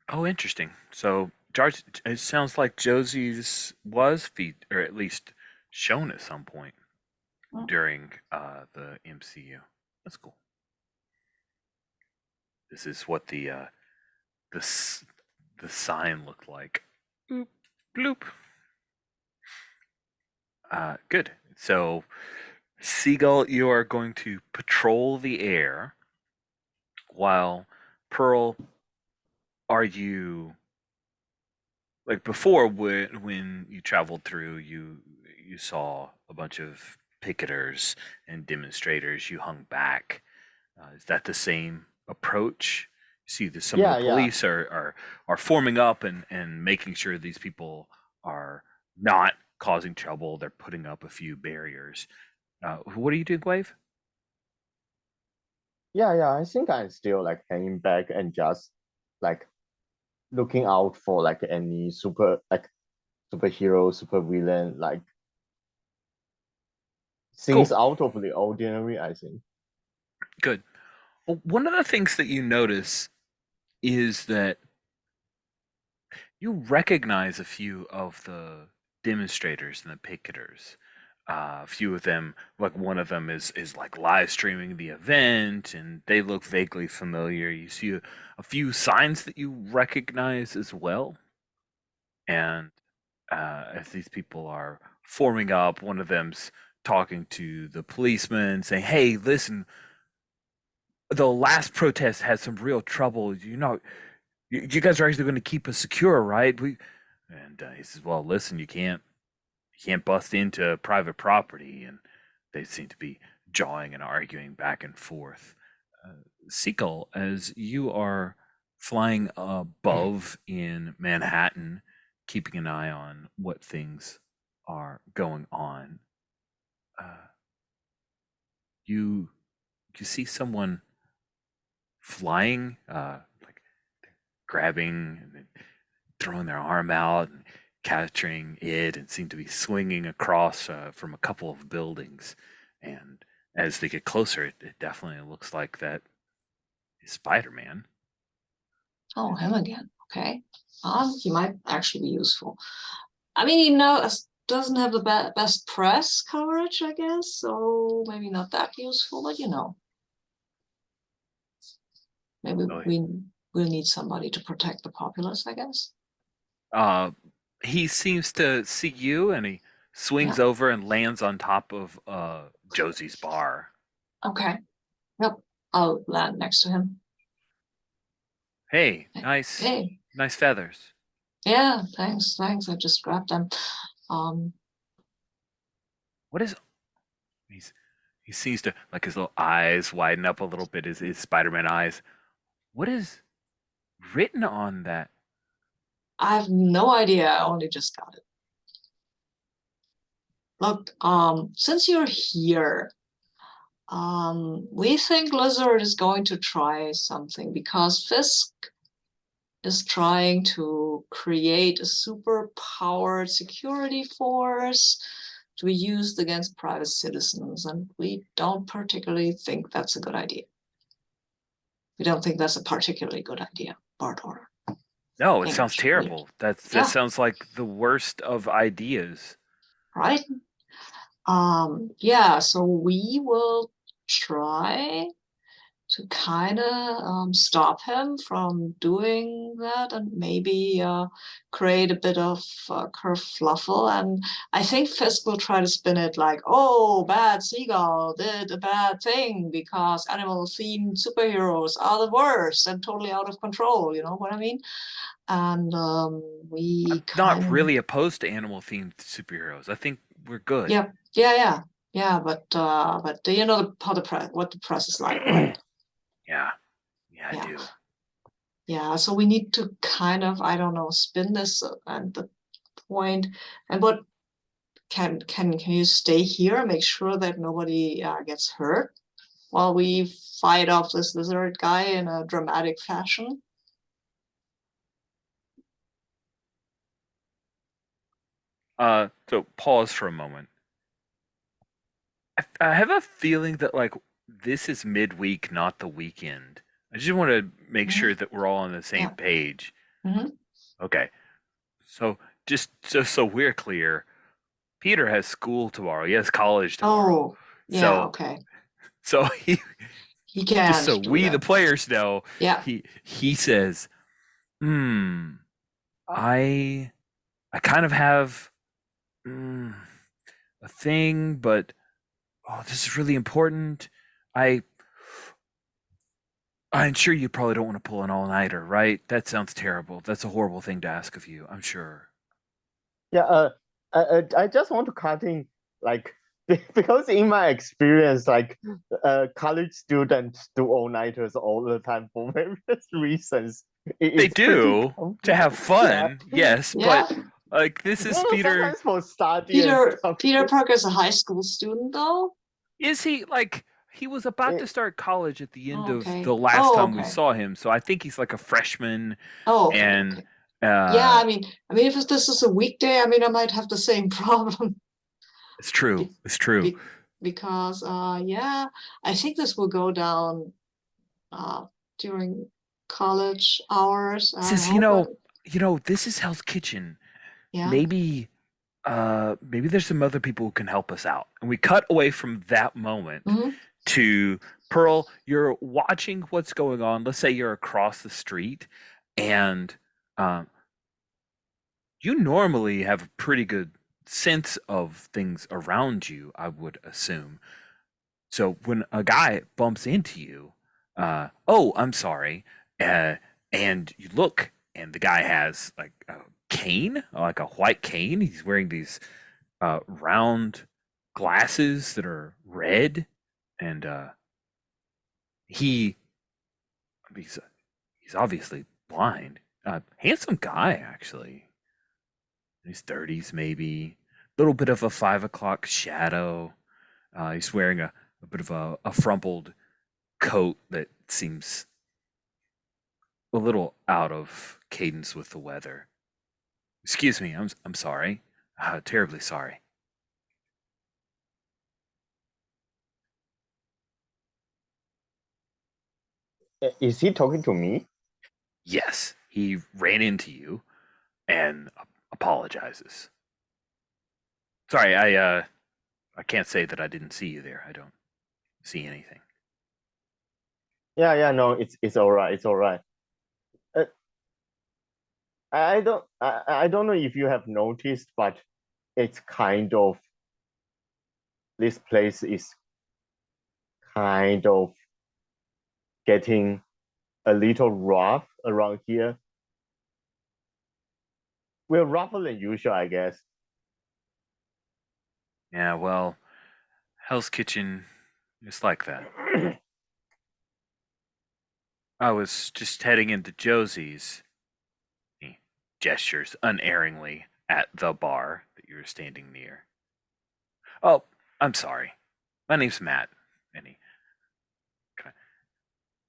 Oh, interesting. So, George, it sounds like Josie's was or at least shown at some point Mm. during the MCU. That's cool. This is what the the sign looked like. Boop, bloop. Good. So, Seagull, you are going to patrol the air, while Pearl, are you, like before, when you traveled through, you saw a bunch of picketers and demonstrators, you hung back. Is that the same approach? You see that some of the Yeah. police are forming up and making sure these people are not causing trouble. They're putting up a few barriers. What do you do, Wave? Yeah. I think I'm still like hanging back and just like looking out for like any superhero, super villain, like Cool. things out of the ordinary, I think. Good. Well, one of the things that you notice is that you recognize a few of the demonstrators and the picketers. A few of them, like one of them is like live streaming the event, and they look vaguely familiar. You see a few signs that you recognize as well, and as these people are forming up, one of them's talking to the policeman, saying, "Hey, listen, the last protest had some real trouble. You guys are actually going to keep us secure, right? We." And he says, "Well, listen, you can't bust into private property." And they seem to be jawing and arguing back and forth. Seagull, as you are flying above in Manhattan, keeping an eye on what things are going on, uh, you you see someone flying, like grabbing and then throwing their arm out and capturing it, and seem to be swinging across from a couple of buildings. And as they get closer, it definitely looks like that is Spider-Man. Oh, him again. Okay. He might actually be useful. I mean, he knows doesn't have the best press coverage, I guess, so maybe not that useful, but maybe Oh, we'll need somebody to protect the populace, I guess. uh, he seems to see you, and he swings Yeah. over and lands on top of Josie's bar. Okay. Yep. I'll land next to him. Hey, nice, Hey. nice feathers. Yeah, thanks. Thanks. I just grabbed them. Um, What is? He's he seems to like his little eyes widen up a little bit. His Spider-Man eyes. What is written on that? I have no idea. I only just got it. Look, since you're here, we think Lizard is going to try something because Fisk is trying to create a super powered security force to be used against private citizens, and we don't particularly think that's a good idea. We don't think that's a particularly good idea, Bartor. No, it sounds English. terrible. That Yeah, sounds like the worst of ideas. right. Yeah, so we will try to kind of stop him from doing that and maybe create a bit of kerfluffle. And I think Fisk will try to spin it like, oh, bad seagull did a bad thing because animal themed superheroes are the worst and totally out of control. You know what I mean? And we I'm not kind of, really opposed to animal-themed superheroes. I think we're good. yeah, yeah, yeah. Yeah, but you know how the press, what the press is like, right? Yeah, yeah, I Yeah. do. Yeah, so we need to kind of, I don't know, spin this at the point. And what can you stay here and make sure that nobody gets hurt while we fight off this lizard guy in a dramatic fashion? So pause for a moment. I have a feeling that like this is midweek, not the weekend. I just want to make Mhm. sure that we're all on the same Yeah. page. Hmm. Okay. So just so we're clear, Peter has school tomorrow. He has college tomorrow. Oh, yeah, So okay. so he He just can't so do we the that. players know, Yeah. he says, I I kind of have mm, a thing, but oh, this is really important. I I'm sure you probably don't want to pull an all-nighter, right? That sounds terrible. That's a horrible thing to ask of you, I'm sure. Yeah, I just want to cut in, like, because in my experience, like, college students do all-nighters all the time for various reasons. They It's pretty do to have common. Yeah. fun, yes, Yeah. but like this No, is no, Peter. sometimes for study and Peter stuff. Peter Parker's a high school student though? Is he like he was about to It, start college at the end Oh, of okay. the last Oh, time we okay. saw him, so I think he's like a freshman Oh, okay, and okay. Yeah, uh if this is a weekday, I might have the same problem. it's true. Be, It's true. be, because yeah, I think this will go down during college hours. I Says, hope. this is Hell's Kitchen. Yeah. Maybe maybe there's some other people who can help us out. And we cut away from that moment Hmm. to Pearl, you're watching what's going on. Let's say you're across the street and um, you normally have a pretty good sense of things around you, I would assume. So when a guy bumps into you, oh, I'm sorry, uh, and you look, and the guy has like a cane, like a white cane. He's wearing these round glasses that are red, and he he's he's obviously blind. Handsome guy, actually. In his 30s, maybe. Little bit of a 5 o'clock shadow. He's wearing a bit of a frumpled coat that seems a little out of cadence with the weather. Excuse me, I'm sorry. Terribly sorry. Is he talking to me? Yes, he ran into you and apologizes. Sorry, I can't say that I didn't see you there. I don't see anything. Yeah, no, it's all right. It's all right. Uh, I don't know if you have noticed, but it's kind of this place is kind of getting a little rough around here. We're rougher than usual, I guess. Yeah, well, Hell's Kitchen is like that. I was just heading into Josie's. He gestures unerringly at the bar that you were standing near. Oh, I'm sorry. My name's Matt. And he kind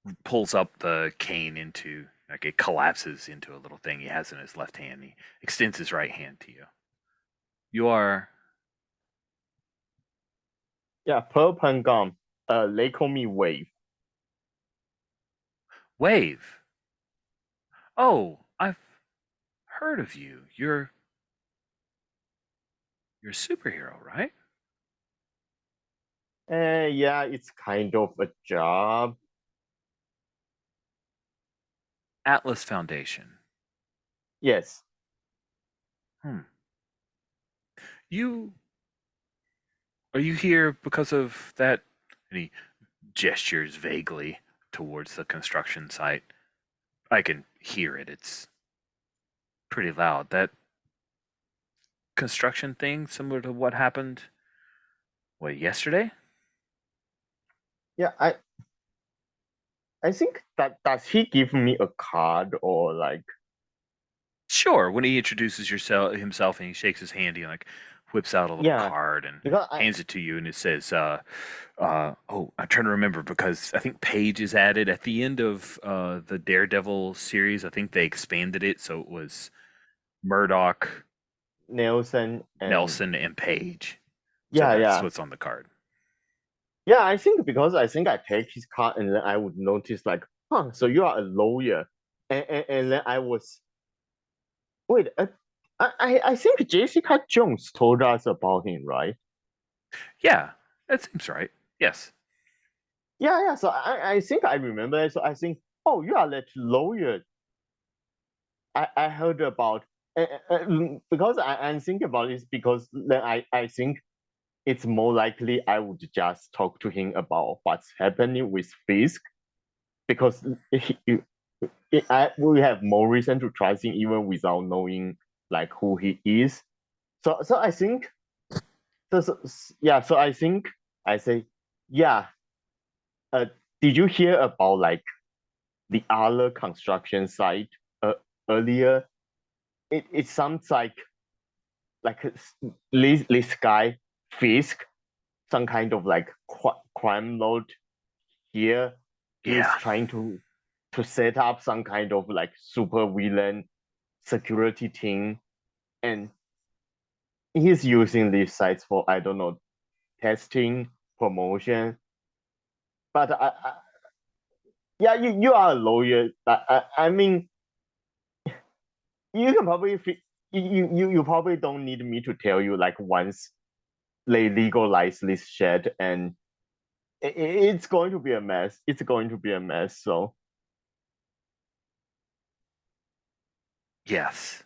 of pulls up the cane into, like, it collapses into a little thing he has in his left hand. He extends his right hand to you. You are Yeah, Pearl Pangam. They call me Wave. Wave. Oh, I've heard of you. You're a superhero, right? Yeah, it's kind of a job. Atlas Foundation. Yes. Hmm. You are you here because of that? And he gestures vaguely towards the construction site. I can hear it. It's pretty loud. That construction thing, similar to what happened, what, yesterday? Yeah, I think that does he give me a card or like Sure. When he introduces himself and he shakes his hand, he like whips out a little yeah, card and because hands it to you, and it says, "Oh, I'm trying to remember because I think Paige is added at the end of the Daredevil series. I think they expanded it so it was Murdoch, Nelson and Nelson, and Paige. So yeah, that's yeah. what's on the card. Yeah, I think because I think I take his card and then I would notice like, huh, so you are a lawyer. And then I was wait, I think Jessica Jones told us about him, right? Yeah, that seems right. Yes. Yeah. So I think I remember. So I think, oh, you are that lawyer. I heard about because I'm thinking about this because then I think it's more likely I would just talk to him about what's happening with Fisk because we have more reason to trust him even without knowing like who he is. So I think so yeah. So I think I say yeah. Uh, did you hear about like the other construction site earlier? It sounds like this guy Fisk, some kind of like crime lord here. He's Yeah. trying to set up some kind of like super villain security team, and he's using these sites for I don't know testing, promotion. But yeah, you are a lawyer. I mean, you can probably you probably don't need me to tell you like once they legalize this shit and it's going to be a mess. It's going to be a mess. So Yes.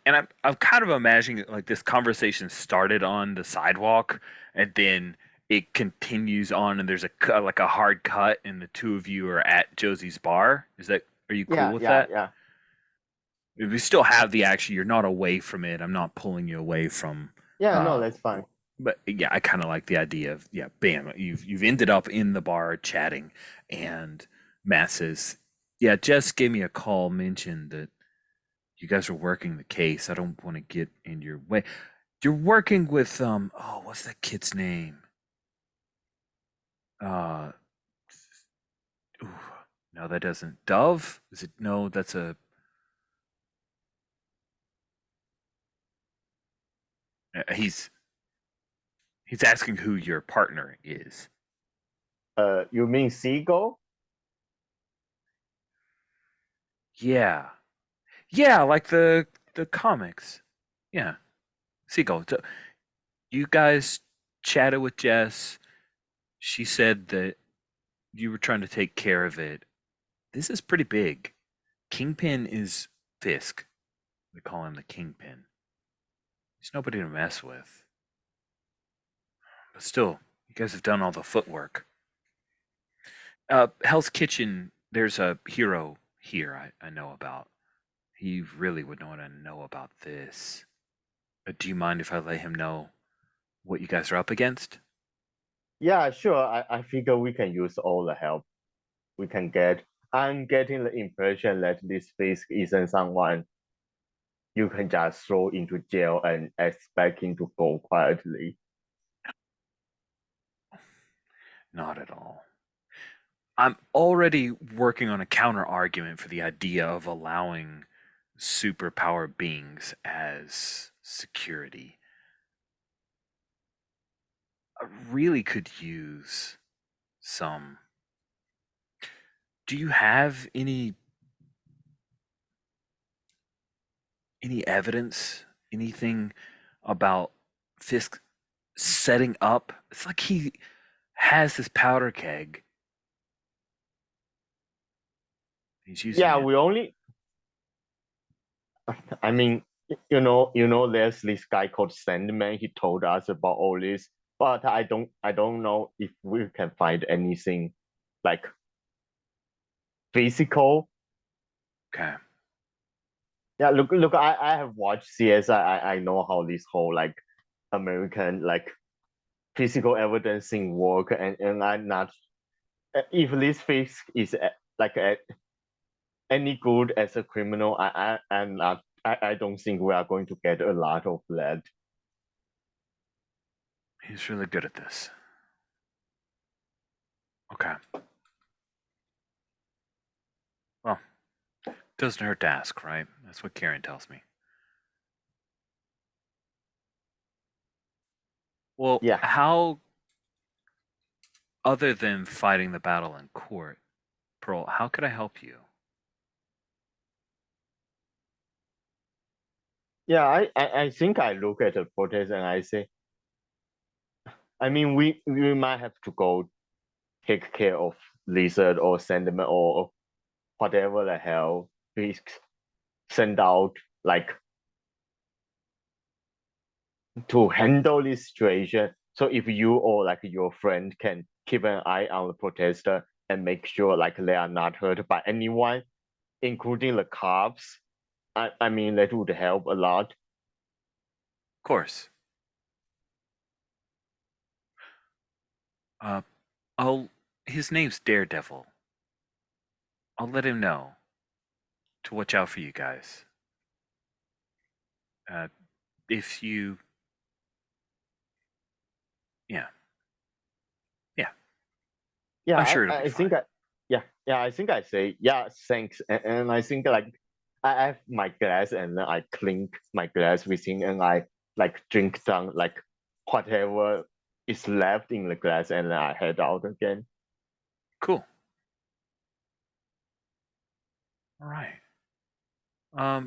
And I'm kind of imagining like this conversation started on the sidewalk, and then it continues on, and there's like a hard cut, and the two of you are at Josie's bar. Are you cool yeah, with yeah, that? yeah, We still have the action. You're not away from it. I'm not pulling you away from. yeah. No, Uh, that's fine. but yeah, I kind of like the idea of, yeah, bam, you've ended up in the bar chatting, and Matt says, "Yeah, Jess gave me a call, mentioned that you guys are working the case. I don't want to get in your way. You're working with oh, what's that kid's name? Uh ooh, no, that doesn't. Dove? Is it? No, that's a he's asking who your partner is. You mean Seagull? Yeah. Yeah, like the comics. Yeah. Seagull. So you guys chatted with Jess. She said that you were trying to take care of it. This is pretty big. Kingpin is Fisk. We call him the Kingpin. He's nobody to mess with. But still, you guys have done all the footwork. Hell's Kitchen, there's a hero here I know about. He really would want to know about this. Do you mind if I let him know what you guys are up against? Yeah, sure. I figure we can use all the help we can get. I'm getting the impression that this Fisk isn't someone you can just throw into jail and expect him to go quietly. Not at all. I'm already working on a counter argument for the idea of allowing superpower beings as security. I really could use some. Do you have any evidence, anything about Fisk setting up? It's like he has this powder keg. He's using Yeah, it. we only. I mean, there's this guy called Sandman. He told us about all this, but I don't know if we can find anything like physical. Okay. Yeah, look. I have watched CSI. I know how this whole like American like physical evidence thing work, and I'm not. If this face is like any good as a criminal, I'm not. I don't think we are going to get a lot of that. He's really good at this. Okay. Well, doesn't hurt to ask, right? That's what Karen tells me. Well, Yeah, how, other than fighting the battle in court, Pearl, how could I help you? yeah. I think I look at the protest and I say, I mean, we might have to go take care of Lizard or Sandman or whatever the hell we send out like to handle this situation. So if you or like your friend can keep an eye on the protester and make sure like they are not hurt by anyone, including the cops, I mean that would help a lot. Of course. Uh, I'll. His name's Daredevil. I'll let him know to watch out for you guys. Uh, if you, yeah, yeah, Yeah, I'm sure it'll be I think fine. I think I say yeah, thanks, and I think like I have my glass and then I clink my glass within and I like drink some like whatever is left in the glass and then I head out again. Cool. All right.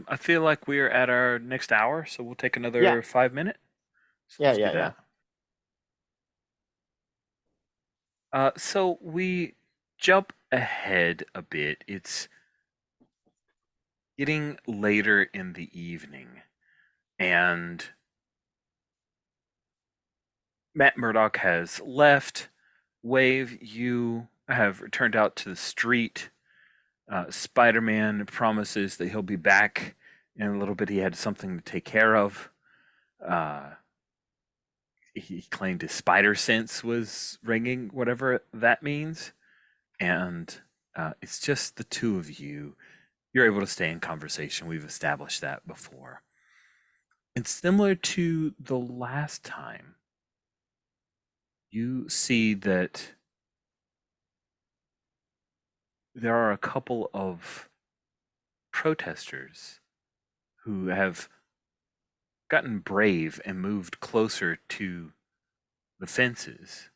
I feel like we're at our next hour, so we'll take Yeah, another 5 minutes. So let's do yeah. that. So we jump ahead a bit. It's getting later in the evening, and Matt Murdock has left. Wave, you have returned out to the street. Spider Man promises that he'll be back in a little bit. He had something to take care of. Uh, he claimed his spider sense was ringing, whatever that means. And it's just the two of you. You're able to stay in conversation. We've established that before. And similar to the last time, you see that there are a couple of protesters who have gotten brave and moved closer to the fences.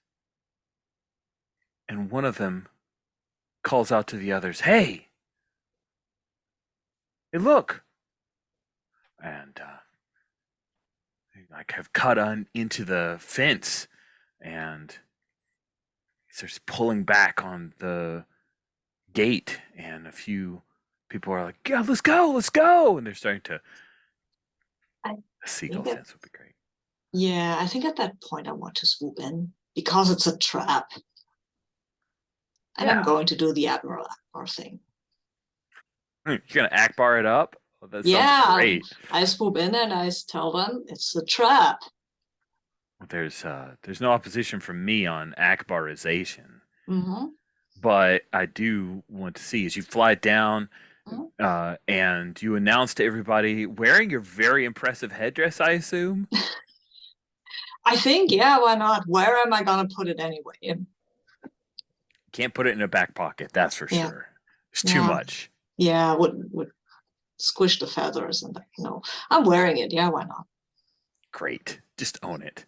And one of them calls out to the others, "Hey, Hey, look, and they, like have cut on into the fence, and he starts pulling back on the gate, and a few people are like, "Yeah, let's go!" And they're starting to. I A seagull think that, fence would be great. yeah, I think at that point I want to swoop in because it's a trap. And I'm Yeah, going to do the Admiral Akbar thing. you're gonna Akbar it up. Oh, that sounds Yeah, great. I swoop in and I tell them it's a trap. There's no opposition from me on Akbarization, Mm-hmm. but I do want to see as you fly down Mm-hmm. and you announce to everybody wearing your very impressive headdress, I assume. I think, yeah, why not? Where am I gonna put it anyway? Can't put it in a back pocket, that's for Yeah, sure. It's too yeah, much. yeah. Would squish the feathers and no, I'm wearing it. Yeah, why not? Great. Just own it.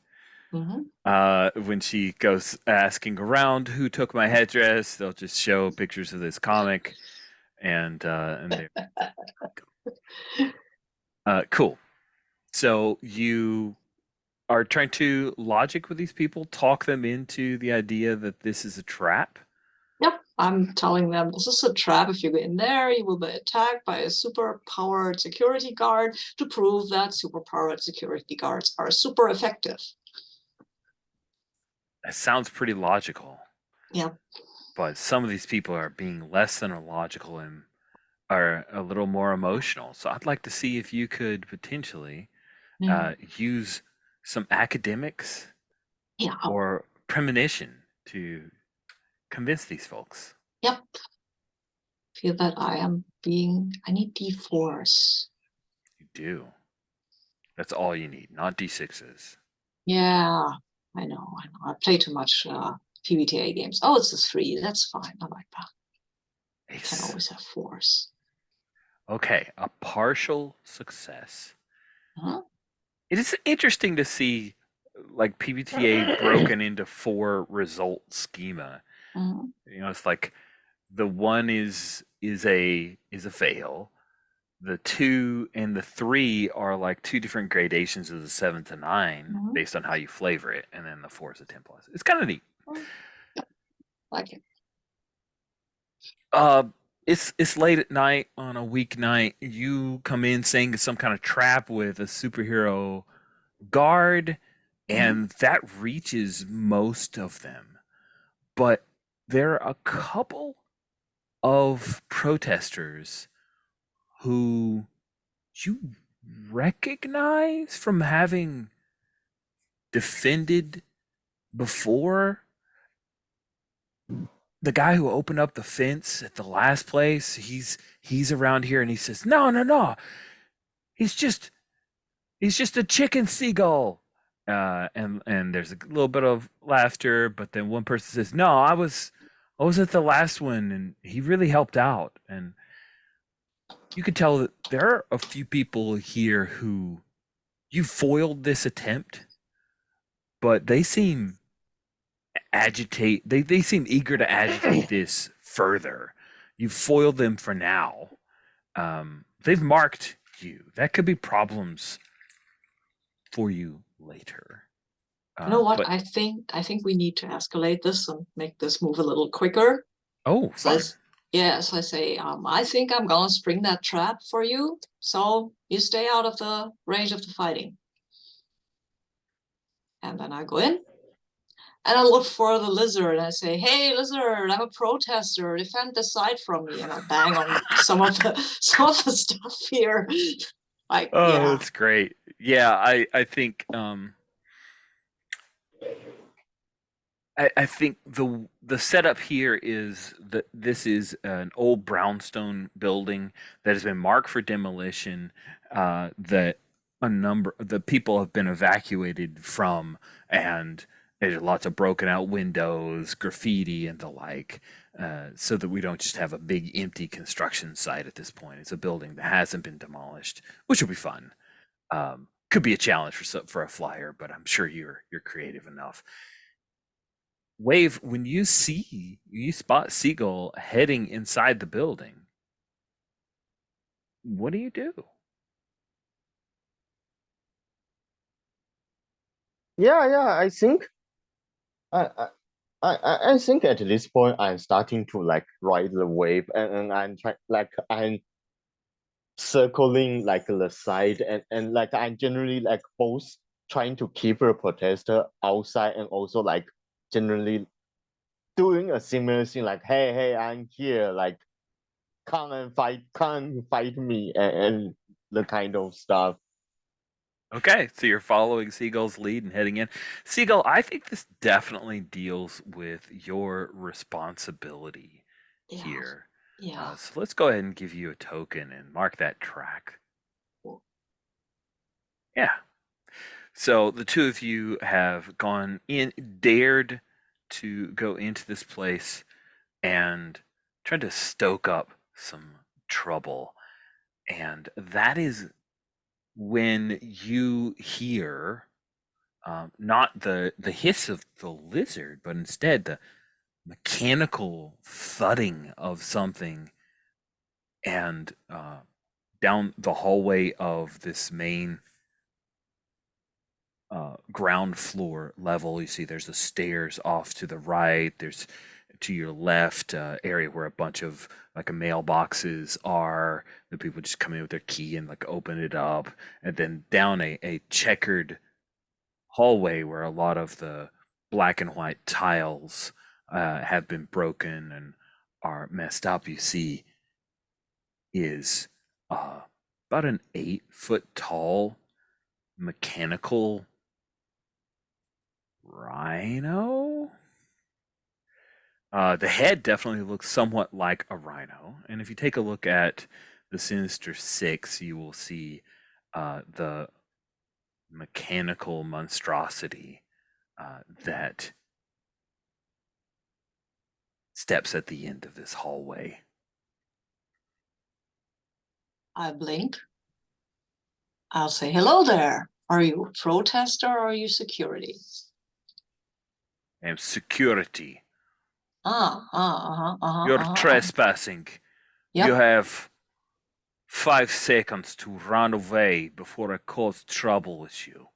Mm-hmm. When she goes asking around who took my headdress, they'll just show pictures of this comic and they cool. So you are trying to logic with these people, talk them into the idea that this is a trap. Yep, I'm telling them this is a trap. If you go in there, you will be attacked by a super powered security guard to prove that super powered security guards are super effective. That sounds pretty logical, Yep. but some of these people are being less than logical and are a little more emotional. So I'd like to see if you could potentially Yeah. use some academics Yeah. or premonition to convince these folks. Yep. Feel that I need D4s. You do. That's all you need, not D6s. Yeah, I know. I play too much PBTA games. Oh, it's a 3. That's fine. I like that. Can Nice. always have 4s. Okay, a partial success. Huh? It is interesting to see like PBTA broken into 4 result schema. Mhm. It's like the one is a fail. The 2 and the 3 are like 2 different gradations of the 7 to 9 Mhm. based on how you flavor it, and then the 4 is a 10 plus. It's kind of neat. Mhm. Yep, like it. Uh, it's late at night on a weeknight. You come in saying it's some kind of trap with a superhero guard, Mhm. and that reaches most of them. But there are a couple of protesters who you recognize from having defended before. The guy who opened up the fence at the last place, he's around here and he says, "No, no, no. He's just he's just a chicken seagull." And there's a little bit of laughter, but then one person says, "No, I was at the last one and he really helped out." And you could tell that there are a few people here who you foiled this attempt, but they seem eager to agitate this further. You foiled them for now. They've marked you. That could be problems for you later. You know what? But I think we need to escalate this and make this move a little quicker. oh, So I, fun. s- yeah, so I say, I think I'm gonna spring that trap for you, so you stay out of the range of the fighting. And then I go in and I look for the lizard and I say, "Hey, lizard, I'm a protester. Defend the side from me." And I bang on some of the some of the stuff here. Like, Oh, yeah. that's great. Yeah, I think I think the setup here is that this is an old brownstone building that has been marked for demolition. That a number the people have been evacuated from, and there's lots of broken out windows, graffiti, and the like. So that we don't just have a big empty construction site at this point. It's a building that hasn't been demolished, which will be fun. Could be a challenge for a flyer, but I'm sure you're creative enough. Wave, when you spot Seagull heading inside the building, what do you do? Yeah. I think at this point I'm starting to like ride the wave, and I'm circling like the side, and like I'm generally like both trying to keep a protester outside and also like generally doing a similar thing like hey I'm here, like come and fight me, and the kind of stuff. Okay, so you're following Seagull's lead and heading in. Seagull, I think this definitely deals with your responsibility Yeah. here. Yeah. So let's go ahead and give you a token and mark that track. Cool. Yeah. So the two of you have gone in, dared to go into this place and tried to stoke up some trouble. And that is when you hear not the hiss of the lizard, but instead the mechanical thudding of something, and down the hallway of this main ground floor level, you see there's the stairs off to the right. There's to your left area where a bunch of like mailboxes are. The people just come in with their key and like open it up, and then down a checkered hallway where a lot of the black and white tiles have been broken and are messed up. You see is about an 8 foot tall mechanical rhino. The head definitely looks somewhat like a rhino, and if you take a look at the Sinister Six, you will see the mechanical monstrosity that steps at the end of this hallway. I blink. I'll say, hello there. Are you a protester or are you security? And security. You're Uh-huh. trespassing. Yep. You have 5 seconds to run away before I cause trouble with you.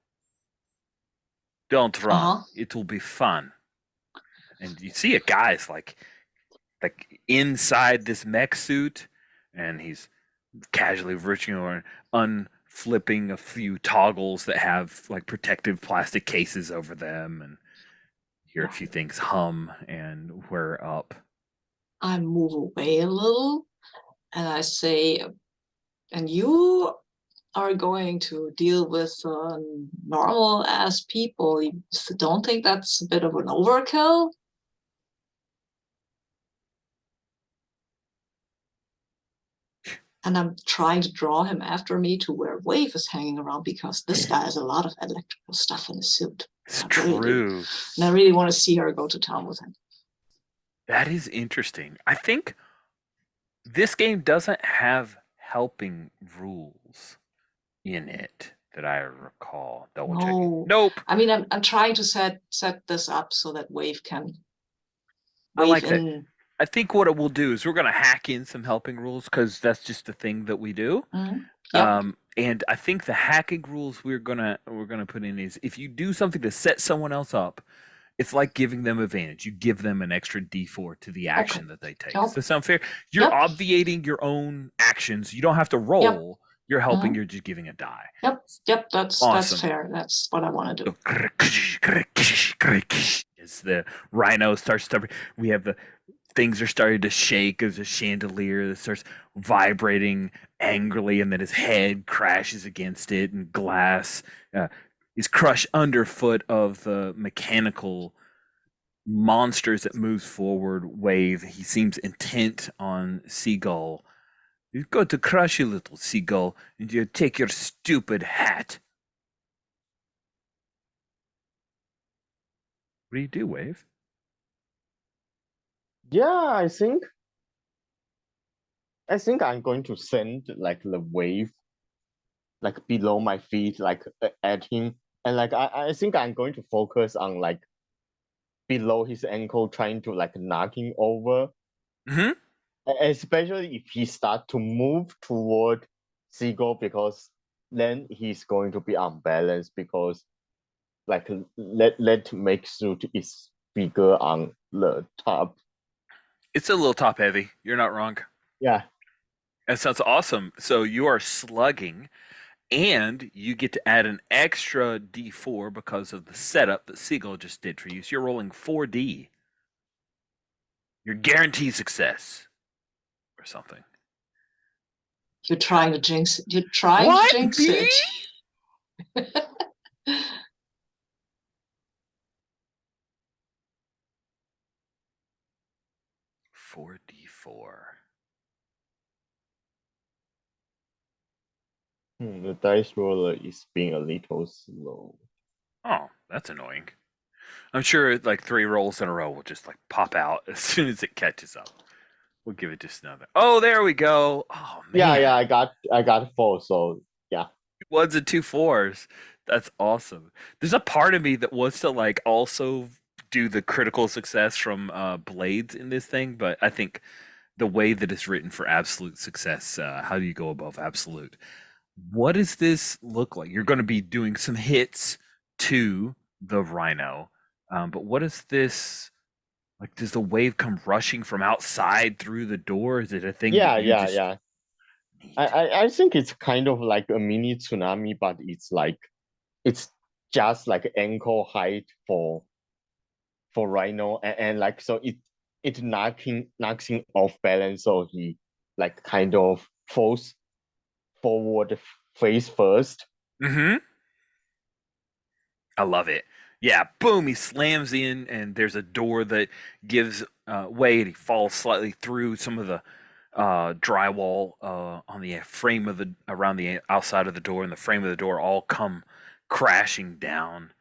Don't run. Uh-huh. It will be fun. And you see a guy's like inside this mech suit, and he's casually reaching over and unflipping a few toggles that have like protective plastic cases over them, and hear a few things hum and whir up. I move away a little and I say, and you are going to deal with normal ass people. You don't think that's a bit of an overkill? And I'm trying to draw him after me to where Wave is hanging around because this guy has a lot of electrical stuff in his suit. It's I really do. true. And I really want to see her go to town with him. That is interesting. I think this game doesn't have helping rules in it that I recall. Double checking. No. Nope. I mean, I'm trying to set this up so that Wave can I like wave that. in. I think what it will do is we're going to hack in some helping rules because that's just the thing that we do. Yep. And I think the hacking rules we're gonna put in is if you do something to set someone else up, it's like giving them advantage. You give them an extra D4 to the action that they take. Yep. Does that sound fair? You're Yep. obviating your own actions. You don't have to roll. You're helping. You're just giving a die. Yep. That's Awesome. fair. That's what I want to do. As the rhino starts to, we have the things are starting to shake as a chandelier that starts vibrating angrily, and then his head crashes against it, and glass is crushed underfoot of the mechanical monsters that moves forward. Wave. He seems intent on Seagull. He's going to crush you, little seagull, and you take your stupid hat. What do you do, Wave? Yeah, I think I'm going to send like the wave like below my feet, like at him, and like I think I'm going to focus on like below his ankle, trying to like knock him over. Mm-hmm. Especially if he start to move toward seagull because then he's going to be unbalanced because like let make suit is bigger on the top. It's a little top heavy. You're not wrong. Yeah. That sounds awesome. So you are slugging, and you get to add an extra D4 because of the setup that Seagull just did for you. So you're rolling 4D. You're guaranteed success or something. You're trying to jinx it. You're trying to What? jinx Me? it. 4D4. The dice roller is being a little slow. Oh, that's annoying. I'm sure like 3 rolls in a row will just like pop out as soon as it catches up. We'll give it just another. Oh, there we go. Oh Yeah, man. I got 4, so yeah. Ones and 2 4s. That's awesome. There's a part of me that wants to like also do the critical success from Blades in this thing, but I think the way that it's written for absolute success, how do you go above absolute? What does this look like? You're going to be doing some hits to the Rhino, but what is this like? Does the wave come rushing from outside through the door? Is it a thing that Yeah, you yeah, just yeah. I, need? I I think it's kind of like a mini tsunami, but it's just like ankle height for Rhino, and like so it knocks him off balance, so he like kind of falls forward face first. Mm-hmm. I love it. Yeah, boom, he slams in, and there's a door that gives way, and he falls slightly through some of the drywall on the frame of the around the outside of the door, and the frame of the door all come crashing down,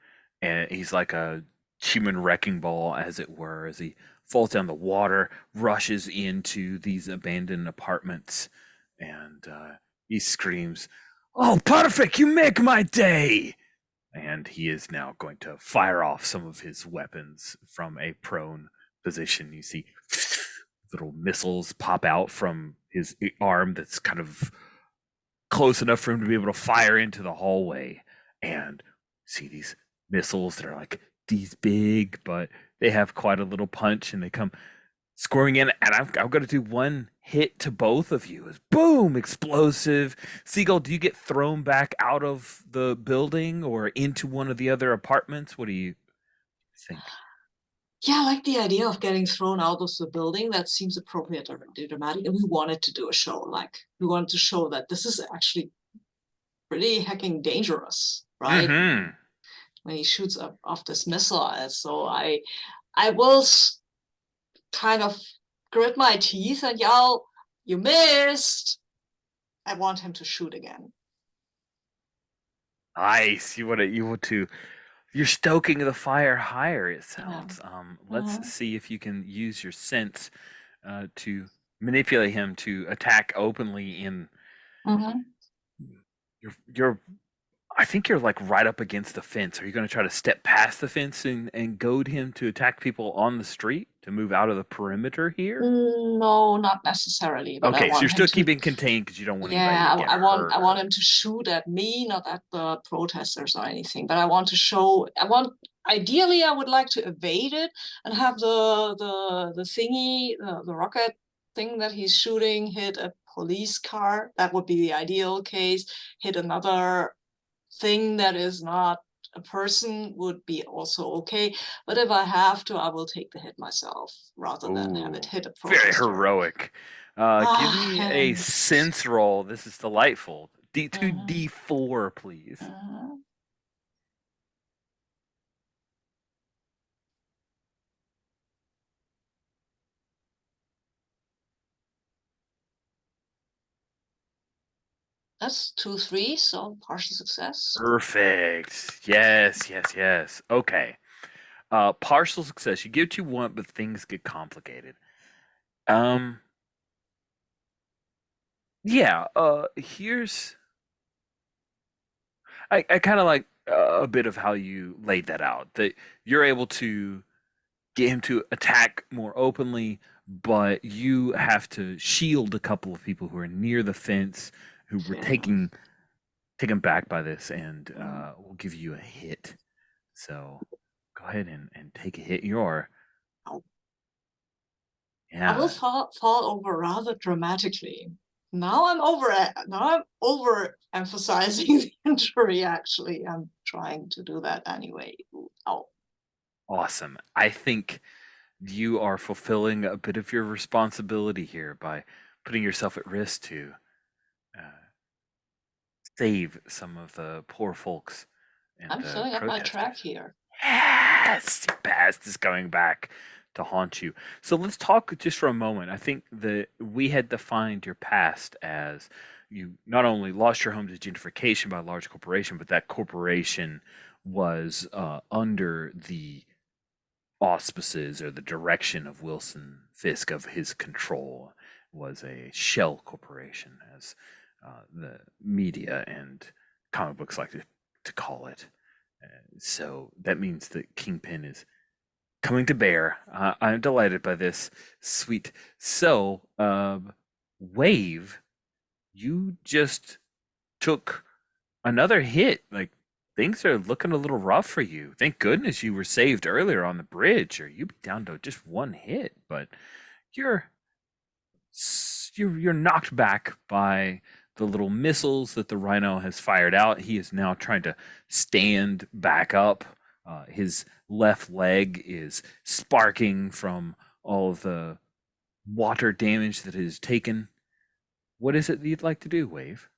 and he's like a human wrecking ball, as it were, as he falls down the water, rushes into these abandoned apartments, and he screams, "Oh, perfect! You make my day!" And he is now going to fire off some of his weapons from a prone position. You see little missiles pop out from his arm that's kind of close enough for him to be able to fire into the hallway. And see these missiles that are like these big, but they have quite a little punch, and they come scoring in, and I'm going to do one hit to both of you. Is boom, explosive. Seagull, do you get thrown back out of the building or into one of the other apartments? What do you think? Yeah, I like the idea of getting thrown out of the building. That seems appropriate or dramatic. And we wanted to do a show. Like we wanted to show that this is actually pretty hecking dangerous, right? Mm-hmm. When he shoots up off this missile. So I will kind of grit my teeth and yell, "You missed!" I want him to shoot again. Nice. You're stoking the fire higher, it Yeah. sounds. Let's see if you can use your sense to manipulate him to attack openly in Mhm. your I think you're like right up against the fence. Are you going to try to step past the fence and goad him to attack people on the street to move out of the perimeter here? No, not necessarily, but I Okay, so you're want him still to. keeping contained because you don't want anybody to Yeah, get I hurt. want him to shoot at me, not at the protesters or anything. But I want to show. I want. Ideally, I would like to evade it and have the thingy, the rocket thing that he's shooting hit a police car. That would be the ideal case. Hit another thing that is not a person would be also okay. But if I have to, I will take the hit myself rather than have it Ooh, hit a very protester. heroic. Give Ah, me a thanks. sense roll. This is delightful. Mhm, D4, please. mhm. That's 2 3, so partial success. Perfect. Yes, yes, yes. Okay. Partial success. You get what you want, but things get complicated. Um, yeah, here's I kind of like a bit of how you laid that out. That you're able to get him to attack more openly, but you have to shield a couple of people who are near the fence who were Fair enough. taken back by this, and we'll give you a hit. So go ahead and take a hit. You're Ow. I will yeah. fall over rather dramatically. Now I'm overemphasizing the injury. Actually, I'm trying to do that anyway. Ooh, ow. Awesome. I think you are fulfilling a bit of your responsibility here by putting yourself at risk to uh, save some of the poor folks and I'm the filling up my track protesters. here. Yes, your past is coming back to haunt you. So let's talk just for a moment. I think that we had defined your past as you not only lost your home to gentrification by a large corporation, but that corporation was under the auspices or the direction of Wilson Fisk, of his control, was a shell corporation, as the media and comic books like to call it. So that means that Kingpin is coming to bear. I'm delighted by this. Sweet. So, Wave, you just took another hit. Like, things are looking a little rough for you. Thank goodness you were saved earlier on the bridge, or you'd be down to just one hit. But you're you're knocked back by the little missiles that the Rhino has fired out. He is now trying to stand back up. His left leg is sparking from all of the water damage that is taken. What is it that you'd like to do, Wave?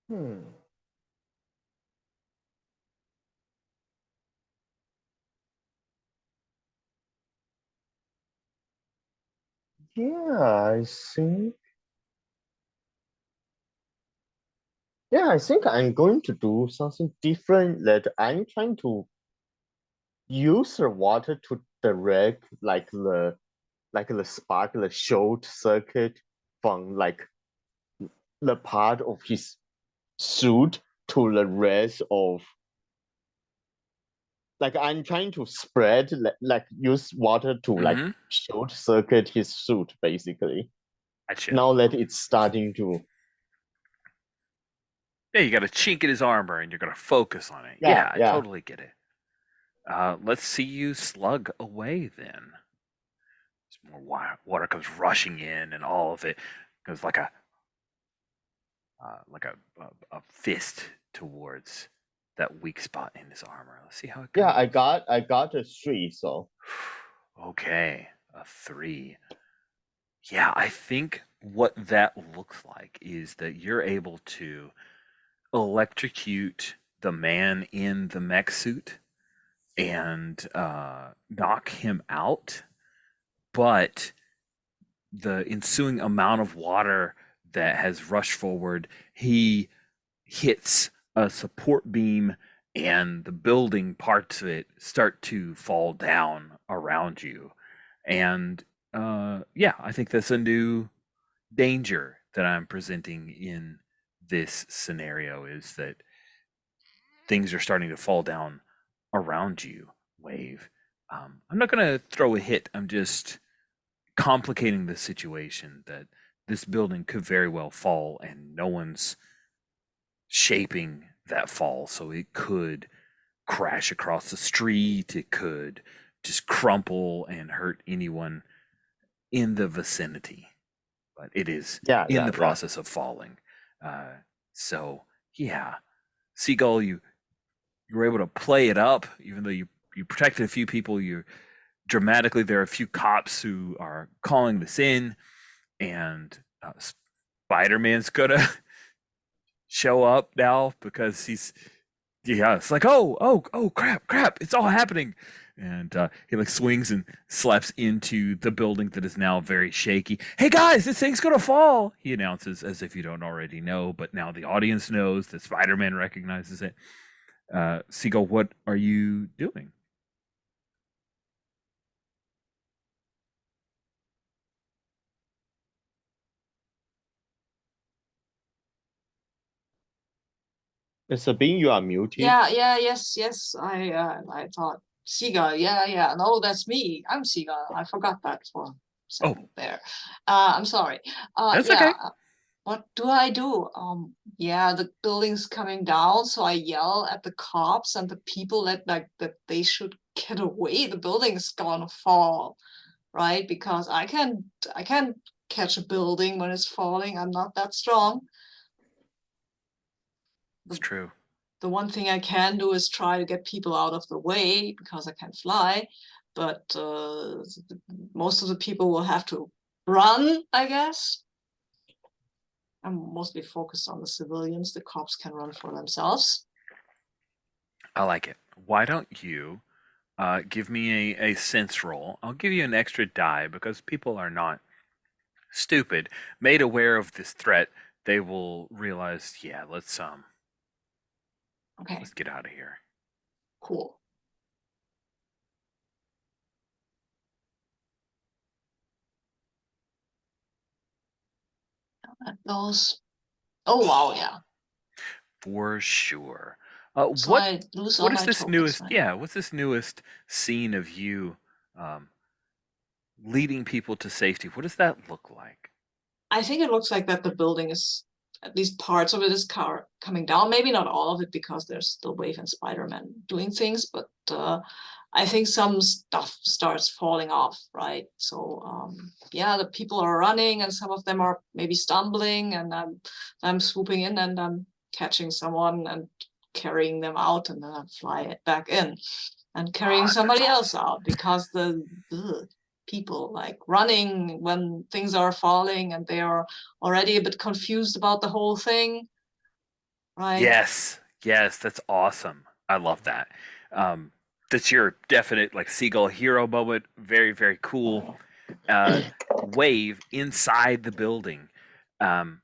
Hmm. Yeah, I think. Yeah, I think I'm going to do something different. That I'm trying to use the water to direct like the spark, the short circuit from like the part of his suit to the rest of, like I'm trying to spread like use water to like Mm-hmm. short circuit his suit basically. Gotcha. Now that it's starting to, Yeah, you got a chink in his armor, and you're gonna focus on it. yeah, Yeah, I yeah. totally get it. Let's see you slug away then. Some more water comes rushing in, and all of it goes like a fist towards that weak spot in his armor. Let's see how it Yeah, goes. I got a 3, so Okay, a 3. Yeah, I think what that looks like is that you're able to electrocute the man in the mech suit and knock him out, but the ensuing amount of water that has rushed forward, he hits a support beam, and the building parts of it start to fall down around you. And yeah, I think that's a new danger that I'm presenting in this scenario, is that things are starting to fall down around you, Wave. I'm not going to throw a hit. I'm just complicating the situation that this building could very well fall, and no one's shaping that fall. So it could crash across the street. It could just crumple and hurt anyone in the vicinity. But it is yeah, in yeah, the yeah. process of falling. Uh, so yeah, Seagull, you were able to play it up, even though you protected a few people. You dramatically, there are a few cops who are calling this in, and Spider-Man's gonna show up now because he's, yeah, it's like, oh crap, it's all happening. And he like swings and slaps into the building that is now very shaky. Hey guys, this thing's gonna fall, he announces, as if you don't already know, but now the audience knows that Spider-Man recognizes it. Seagull, what are you doing? Mr. Bean, you are muted. Yes. I thought Siga. Yeah. No, that's me. I'm Siga. I forgot that for a Oh, second there. I'm sorry. that's Yeah. okay. what do I do? Yeah, the building's coming down, so I yell at the cops and the people that they should get away. The building's gonna fall, right? Because I can't catch a building when it's falling. I'm not that strong. It's The true. the one thing I can do is try to get people out of the way because I can fly, but most of the people will have to run, I guess. I'm mostly focused on the civilians. The cops can run for themselves. I like it. Why don't you give me a sense roll? I'll give you an extra die because people are not stupid. Made aware of this threat, they will realize, yeah, Okay, let's get out of here. cool. Those. Oh wow, yeah. For sure. So I lose all what is my this tokens, newest? right? Yeah, what's this newest scene of you um, leading people to safety? What does that look like? I think it looks like that the building is at least parts of it is coming down. Maybe not all of it because there's still Wave and Spider-Man doing things, but I think some stuff starts falling off, right? So yeah, the people are running and some of them are maybe stumbling, and I'm swooping in and I'm catching someone and carrying them out, and then I fly it back in and carrying Oh, that's somebody else awesome. out because the people like running when things are falling and they are already a bit confused about the whole thing, right? Yes, yes, that's awesome. I love that. Um, that's your definite like seagull hero moment. Very, very cool. Uh, Wave inside the building. Um,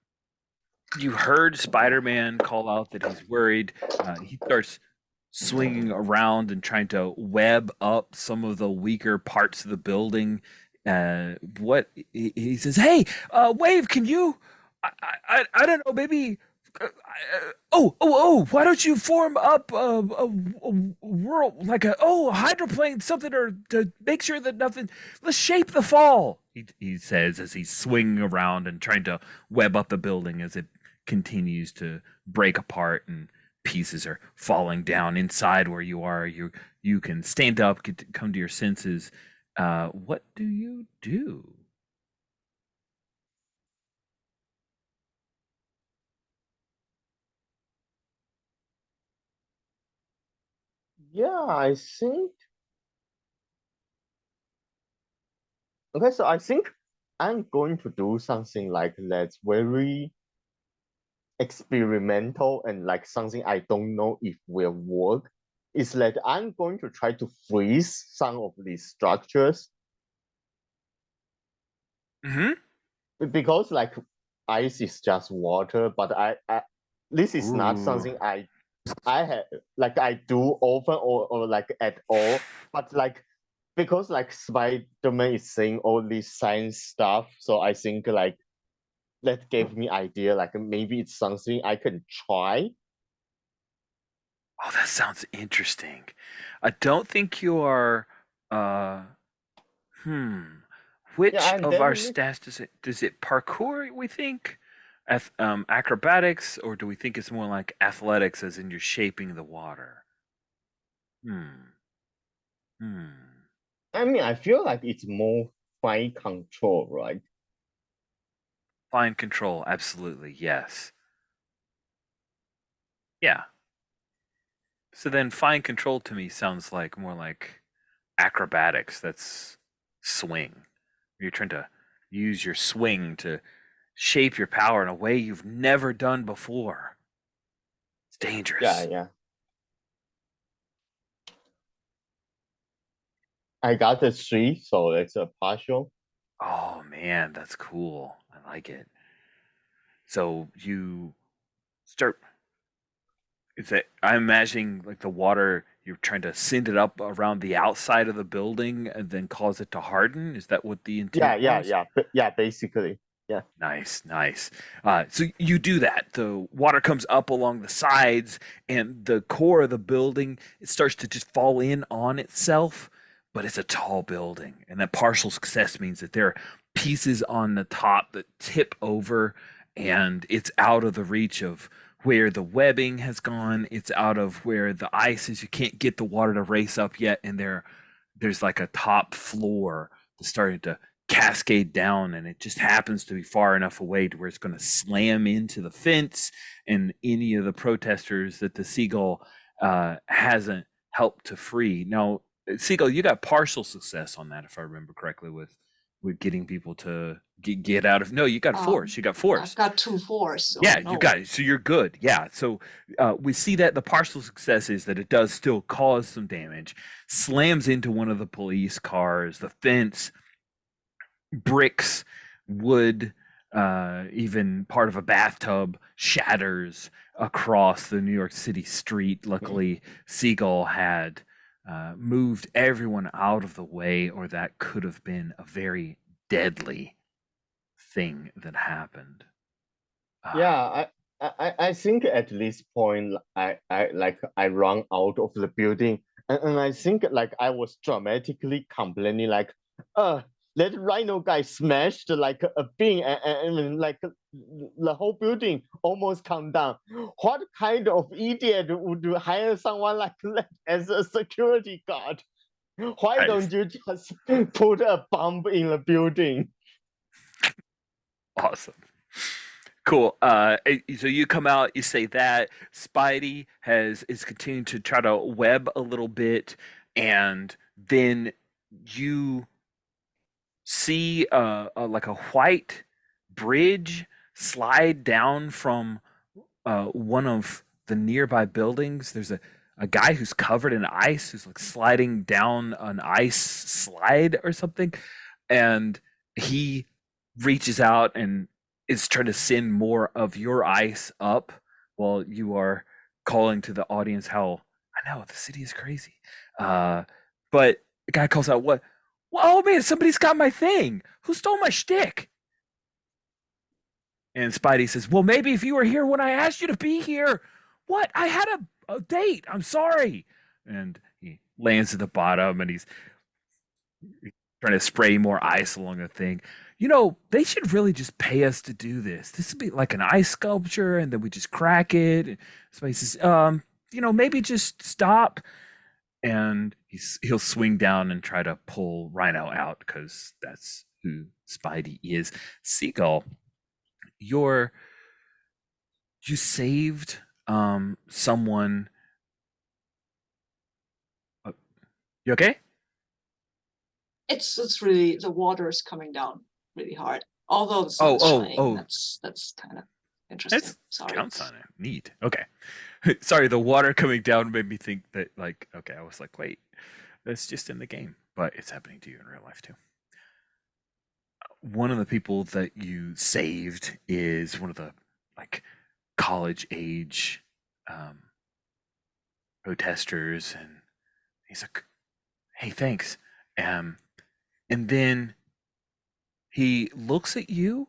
you heard Spider-Man call out that he's worried. He starts swinging around and trying to web up some of the weaker parts of the building. What he says, "Hey, Wave, can you? I don't know, maybe." Why don't you form up a world like a hydroplane, something, or to make sure that nothing. Let's shape the fall. He says as he's swinging around and trying to web up the building as it continues to break apart and pieces are falling down inside where you are. You can stand up, come to your senses. What do you do? Yeah, I think. Okay, so I think I'm going to do something like that's very experimental and like something I don't know if will work. Is that I'm going to try to freeze some of these structures Mm-hmm. because like ice is just water, but I this is not Ooh. something I have like I do often or like at all, but like because like Spider-Man is saying all this science stuff, so I think like that gave me idea like maybe it's something I can try. Oh, that sounds interesting. I don't think you are. Uh, hmm. Yeah, Which and of our then stats does it parkour? We think, acrobatics, or do we think it's more like athletics, as in you're shaping the water? Hmm. Hmm. I mean I feel like it's more fine control, right? Fine control. Absolutely. Yes. Yeah. So then, fine control to me sounds like more like acrobatics. That's swing. You're trying to use your swing to shape your power in a way you've never done before. It's Yeah, dangerous. yeah. I got the three, so it's a partial. Oh man, that's cool. I like it. So you start. Is that I'm imagining like the water? You're trying to send it up around the outside of the building and then cause it to harden. Is that what the Yeah, intent yeah, was? yeah. Yeah, basically. Yeah. Nice, nice. So you do that. The water comes up along the sides, and the core of the building it starts to just fall in on itself. But it's a tall building, and that partial success means that there are pieces on the top that tip over, and it's out of the reach of where the webbing has gone. It's out of where the ice is. You can't get the water to race up yet, and there's like a top floor that's starting to cascade down, and it just happens to be far enough away to where it's going to slam into the fence and any of the protesters that the seagull hasn't helped to free. Now, Seagull, you got partial success on that, if I remember correctly, with getting people to get out of. No, you got force. You got force. I've got 2 force. So Yeah, no. you got it. So you're good. Yeah. So we see that the partial success is that it does still cause some damage. Slams into one of the police cars, the fence, bricks, wood, even part of a bathtub shatters across the New York City street. Luckily, Seagull had moved everyone out of the way, or that could have been a very deadly thing that happened. Yeah, I think at this point I run out of the building, and I think like I was dramatically complaining like, that rhino guy smashed like a bin, and like the whole building almost come down. What kind of idiot would hire someone like that as a security guard? Why don't you just put a bomb in the building? Awesome. Cool. So you come out, you say that Spidey is continuing to try to web a little bit, and then you see like a white bridge slide down from one of the nearby buildings. There's a guy who's covered in ice who's like sliding down an ice slide or something, and he reaches out and is trying to send more of your ice up while you are calling to the audience how I know the city is crazy. But the guy calls out, "What? Oh man, somebody's got my thing. Who stole my shtick?" And Spidey says, "Well, maybe if you were here when I asked you to be here." "What? I had a date. I'm sorry." And he lands at the bottom, and he's trying to spray more ice along the thing. They should really just pay us to do this. This would be like an ice sculpture, and then we just crack it. And Spidey says, maybe just stop. And he'll swing down and try to pull Rhino out because that's who Spidey is. Seagull, you saved someone. You okay? It's really, the water is coming down really hard. Although the sun is shining, that's kind of interesting. Sorry. Counts on it. Neat. Okay. Sorry, the water coming down made me think that okay, I was like, wait, that's just in the game, but it's happening to you in real life too. One of the people that you saved is one of the like college age protesters, and he's like, "Hey, thanks." And then he looks at you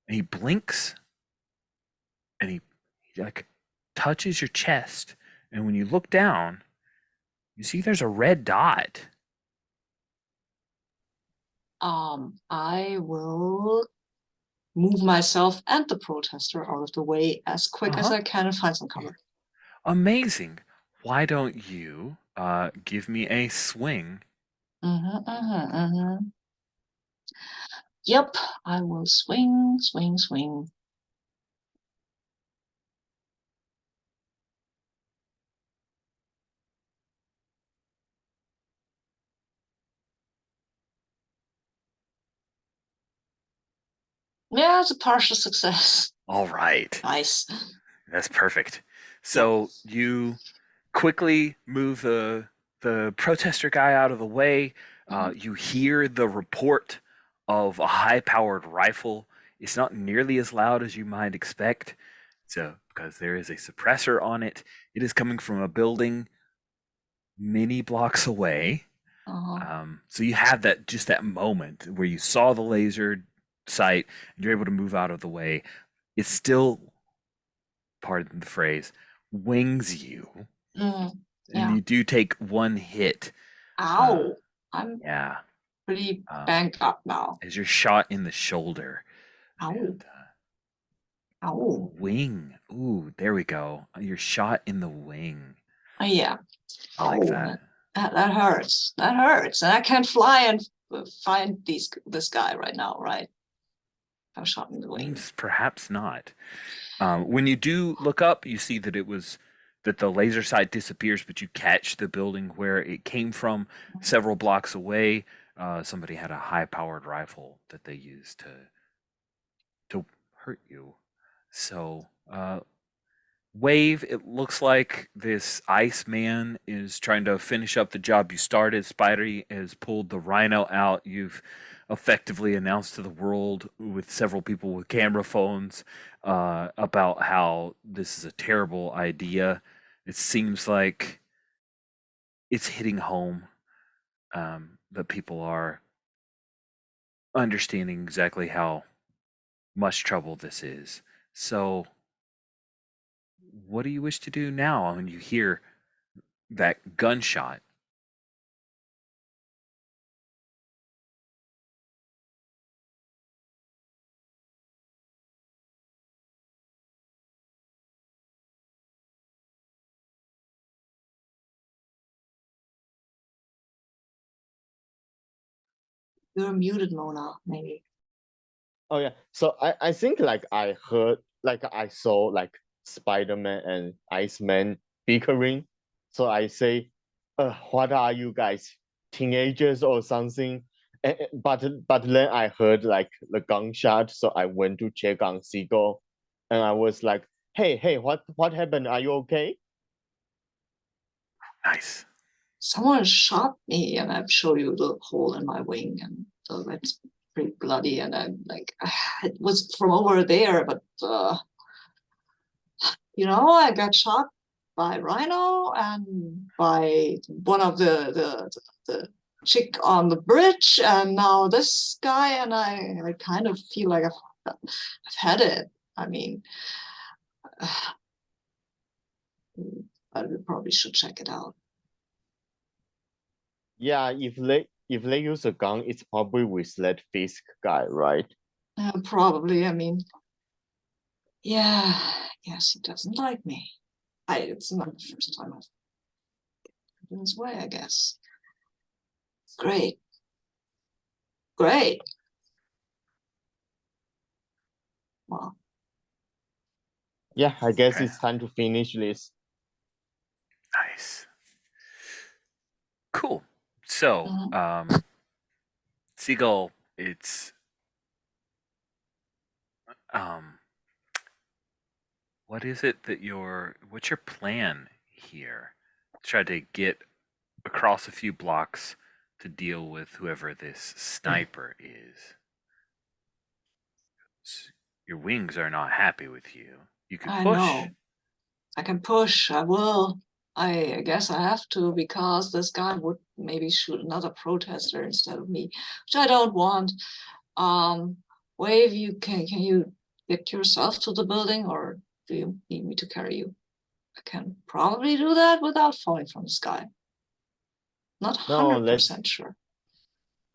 and he blinks and he like touches your chest, and when you look down, you see there's a red dot. I will move myself and the protester out of the way as quick as I can and find some cover. Amazing. Why don't you give me a swing? Yep, I will swing, swing, swing. Yeah, it's a partial success. All right. Nice. That's perfect. So you quickly move the protester guy out of the way. You hear the report of a high-powered rifle. It's not nearly as loud as you might expect. So because there is a suppressor on it, it is coming from a building many blocks away. So you have that moment where you saw the laser sight and you're able to move out of the way. It's still, pardon the phrase, wings you. Yeah. And you do take one hit. Ow. I'm pretty banged up now. As you're shot in the shoulder. Ow. And, Oh, Wing. Ooh, there we go. You're shot in the wing. yeah. I like Oh, that. that hurts. That hurts. And I can't fly and find this guy right now, right? I'm shot in the wing. Perhaps not. When you do look up, you see that the laser sight disappears, but you catch the building where it came from several blocks away. Somebody had a high-powered rifle that they used to hurt you. So, Wave, it looks like this Iceman is trying to finish up the job you started. Spidey has pulled the rhino out. You've effectively announced to the world with several people with camera phones about how this is a terrible idea. It seems like it's hitting home, that people are understanding exactly how much trouble this is. So, what do you wish to do now when you hear that gunshot? You're muted, Mona, maybe. Oh yeah. So I think like I heard like I saw like Spider-Man and Iceman bickering. So I say, what are you guys, teenagers or something? But then I heard like the gunshot, so I went to check on Seagull, and I was like, hey, what happened? Are you okay? Nice. Someone shot me, and I've showed you the hole in my wing, and it's pretty bloody. And I'm like, it was from over there, but I got shot by Rhino and by one of the chick on the bridge, and now this guy, and I kind of feel like I've had it. I mean, I probably should check it out. Yeah, if they use a gun, it's probably with that Fisk guy, right? Probably. I mean, yeah, yes, he doesn't like me. It's not the first time I've been this way, I guess. Great, great. Well, Yeah, I guess Okay. it's time to finish this. Nice. Cool. So, mhm. Seagull, it's um, what is it that what's your plan here? Try to get across a few blocks to deal with whoever this sniper is. Your wings are not happy with you. You could I push. know. I can push. I will. I guess I have to because this guy would maybe shoot another protester instead of me, which I don't want. Um, Wave, can you get yourself to the building, or do you need me to carry you? I can probably do that without falling from the sky. Not No, 100% sure.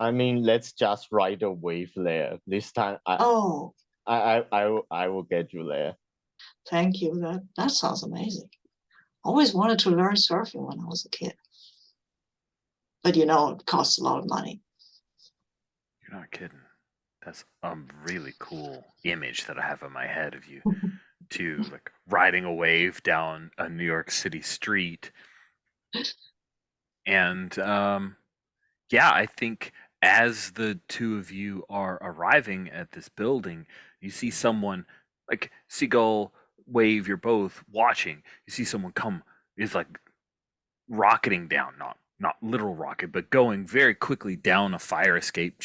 let's just ride a wave there. This time, Oh, I will get you there. thank you. That sounds amazing. Always wanted to learn surfing when I was a kid, but it costs a lot of money. You're not kidding. That's a really cool image that I have in my head of you like riding a wave down a New York City street. And yeah, I think as the two of you are arriving at this building, you see someone like Seagull, Wave, you're both watching. You see someone come is like rocketing down, not literal rocket, but going very quickly down a fire escape.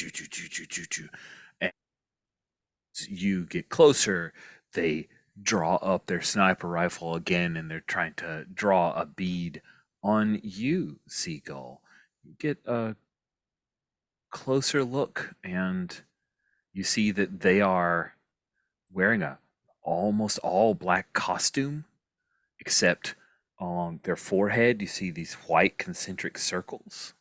And as you get closer, they draw up their sniper rifle again, and they're trying to draw a bead on you, Seagull. You get a closer look, and you see that they are wearing a almost all black costume, except on their forehead you see these white concentric circles.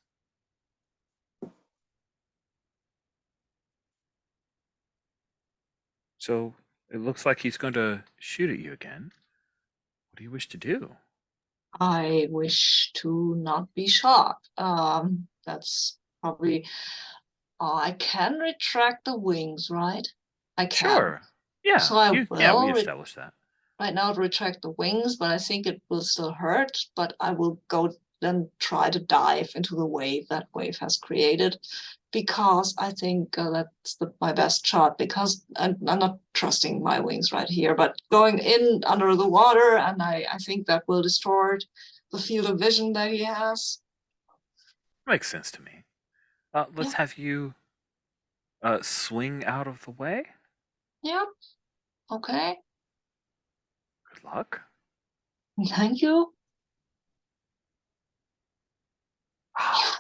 So It looks like he's going to shoot at you again. What do you wish to do? I wish to not be shot. That's probably. I can retract the wings, right? I can. Sure. Yeah, So I we will established that. right now retract the wings, but I think it will still hurt. But I will go then try to dive into the wave that wave has created because I think that's my best shot because I'm not trusting my wings right here, but going in under the water, and I think that will distort the field of vision that he has. Makes sense to me. Yeah, Let's have you swing out of the way. yeah, okay. Good luck. Thank you. Oh,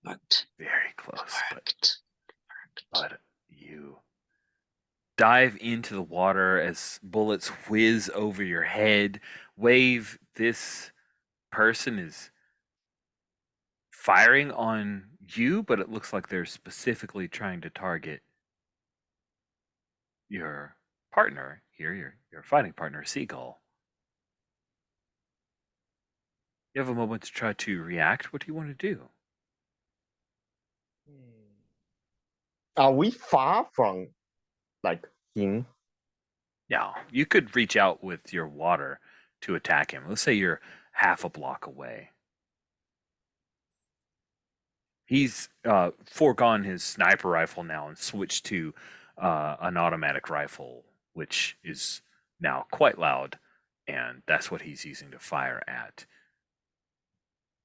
Worked. very close, Worked. but you dive into the water as bullets whiz over your head. Wave, this person is firing on you, but it looks like they're specifically trying to target your partner here, your fighting partner, Seagull. You have a moment to try to react. What do you want to do? Are we far from like him? Yeah, you could reach out with your water to attack him. Let's say you're half a block away. He's foregone his sniper rifle now and switched to an automatic rifle, which is now quite loud, and that's what he's using to fire at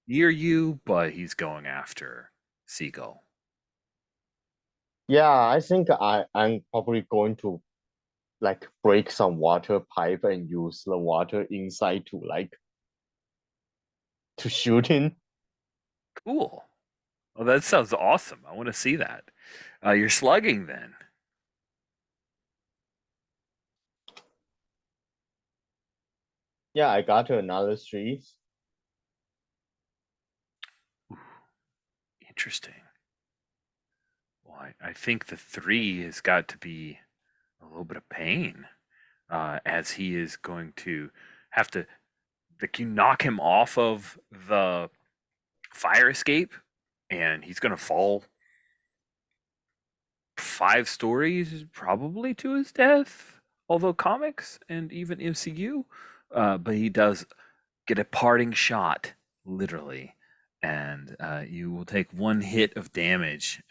near you, but he's going after Seagull. Yeah, I think I'm probably going to like break some water pipe and use the water inside to like to shoot him. Cool. Well, that sounds awesome. I want to see that. You're slugging then. Yeah, I got another three. Ooh, interesting. Well, I think the three has got to be a little bit of pain, as he is going to have to, like, you knock him off of the fire escape, and he's going to fall 5 stories probably to his death. Although comics and even MCU, but he does get a parting shot, literally, and you will take 1 hit of damage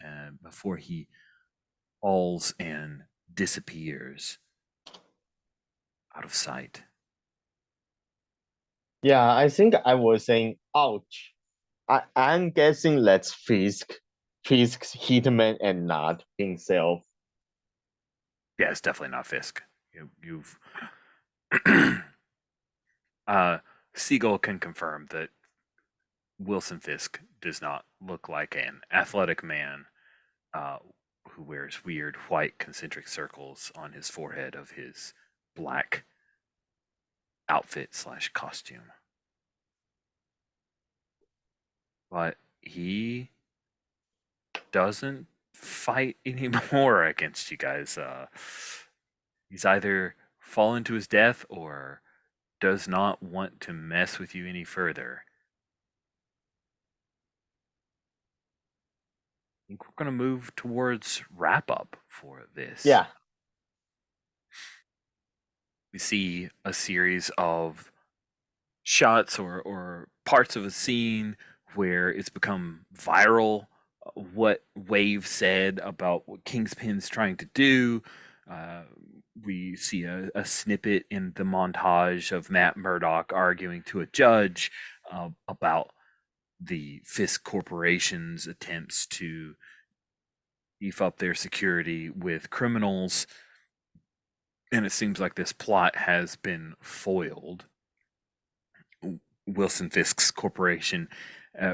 before he falls and disappears out of sight. Yeah, I think I was saying ouch. I'm guessing that's Fisk's Hitman and not himself. Yeah, it's definitely not Fisk. You've Siegel can confirm that Wilson Fisk does not look like an athletic man uh, who wears weird white concentric circles on his forehead of his black outfit slash costume. But he doesn't fight anymore against you guys. He's either fallen to his death or does not want to mess with you any further. I think we're going to move towards wrap up for this. Yeah, We see a series of shots or parts of a scene where it's become viral, what Wave said about what Kingspin's trying to do. Uh, we see a snippet in the montage of Matt Murdock arguing to a judge about the Fisk Corporation's attempts to beef up their security with criminals. And it seems like this plot has been foiled. Wilson Fisk's corporation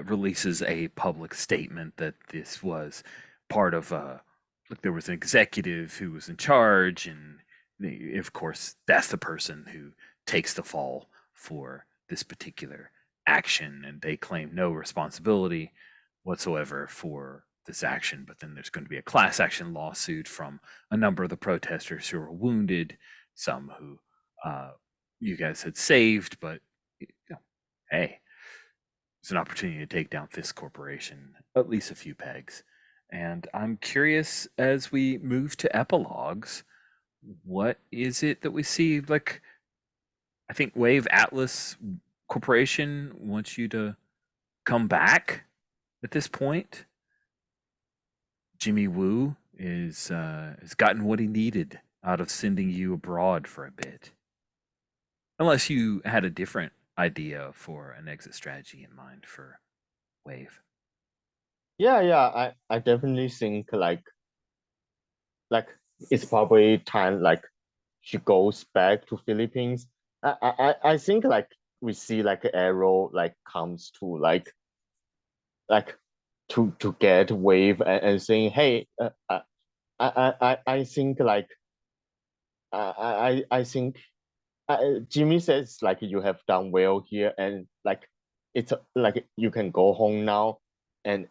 releases a public statement that this was part of like there was an executive who was in charge, and of course that's the person who takes the fall for this particular action, and they claim no responsibility whatsoever for this action, but then there's going to be a class action lawsuit from a number of the protesters who were wounded, some who you guys had saved, but hey, it's an opportunity to take down this corporation at least a few pegs. And I'm curious, as we move to epilogues, what is it that we see? Like, I think Wave Atlas Corporation wants you to come back at this point. Jimmy Woo has gotten what he needed out of sending you abroad for a bit. Unless you had a different idea for an exit strategy in mind for Wave. Yeah, I definitely think like it's probably time like she goes back to Philippines. I think like we see like Arrow like comes to like to get Wave and saying, hey, I think like I think Jimmy says like you have done well here and like it's like you can go home now and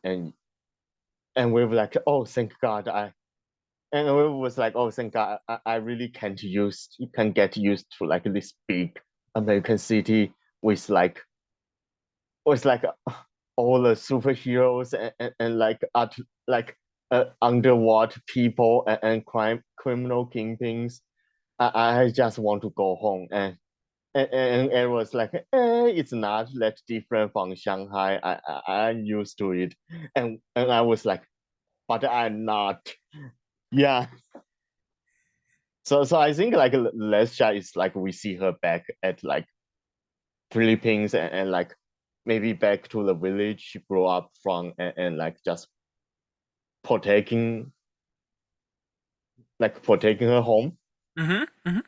we were like, oh thank God and we was like, oh thank God I really you can get used to like this big American city with like all the superheroes and like underwater people and criminal kingpins. I just want to go home and it was like, it's not that different from Shanghai. I'm used to it, and I was like, but I'm not. Yeah. So I think like Lesha is like we see her back at like Philippines and like maybe back to the village she grew up from and like just protecting protecting her home. Mm-hmm. Mm-hmm.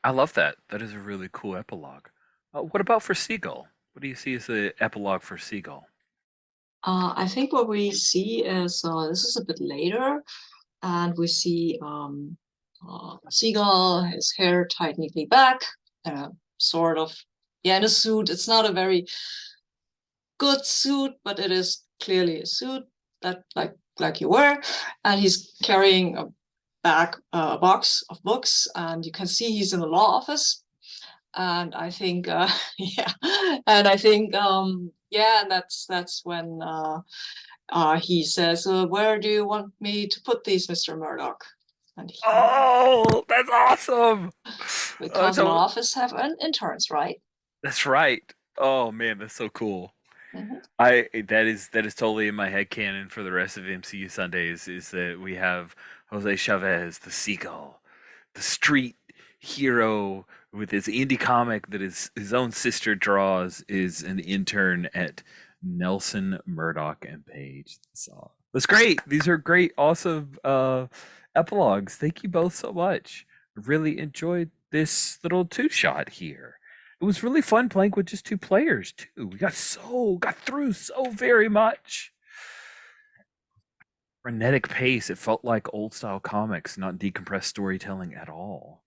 I love that. That is a really cool epilogue. What about for Seagull? What do you see as the epilogue for Seagull? I think what we see is this is a bit later, and we see Seagull, his hair tied neatly back, sort of, yeah, in a suit. It's not a very good suit, but it is clearly a suit that like you wear, and he's carrying a box of books, and you can see he's in the law office. And I think yeah, and I think yeah, and that's when he says, where do you want me to put these, Mr. Murdoch? And Oh, that's awesome! because law office have interns, right? That's right. Oh man, that's so cool. Mm-hmm. That is totally in my head canon for the rest of MCU Sundays is that we have Jose Chavez, the Seagull, the street hero with his indie comic that his own sister draws, is an intern at Nelson Murdoch and Page. So that's great. These are great, awesome epilogues. Thank you both so much. Really enjoyed this little two shot here. It was really fun playing with just two players too. We got through so very much. Frenetic pace. It felt like old style comics, not decompressed storytelling at all.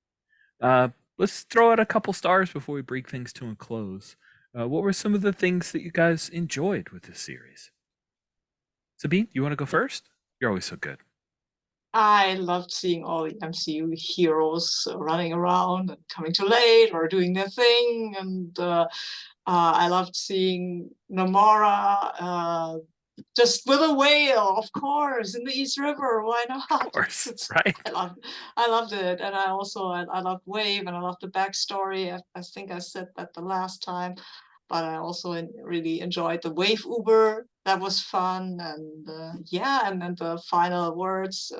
Let's throw out a couple stars before we bring things to a close. What were some of the things that you guys enjoyed with this series? Sabine, you want to go first? You're always so good. I loved seeing all the MCU heroes running around and coming too late or doing their thing, and I loved seeing Namora just with a whale, of course, in the East River. Why not? Of course, right? I loved it, and I also I loved Wave, and I loved the backstory. I think I said that the last time, but I also really enjoyed the Wave Uber. That was fun, and yeah, and then the final words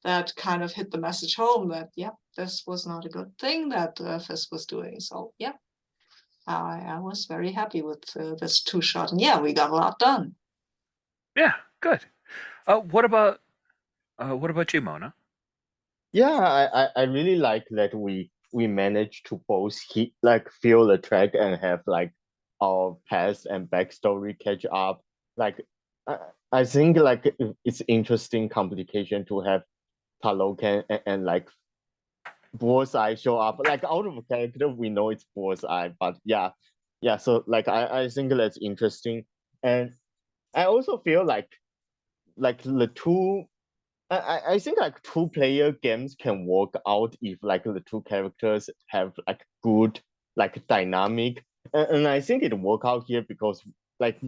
that kind of hit the message home that yeah, this was not a good thing that Fisk was doing. So yeah, I was very happy with this two shot, and yeah, we got a lot done. Yeah, good. What about you, Mona? Yeah, I really like that we managed to both feel the track and have like our past and backstory catch up. Like I think like it's interesting complication to have Talokan and like Bullseye show up. Like out of character, we know it's Bullseye, but yeah. So like I think that's interesting. And I also feel like like the two. I think like two-player games can work out if like the two characters have like good like dynamic, and I think it work out here because like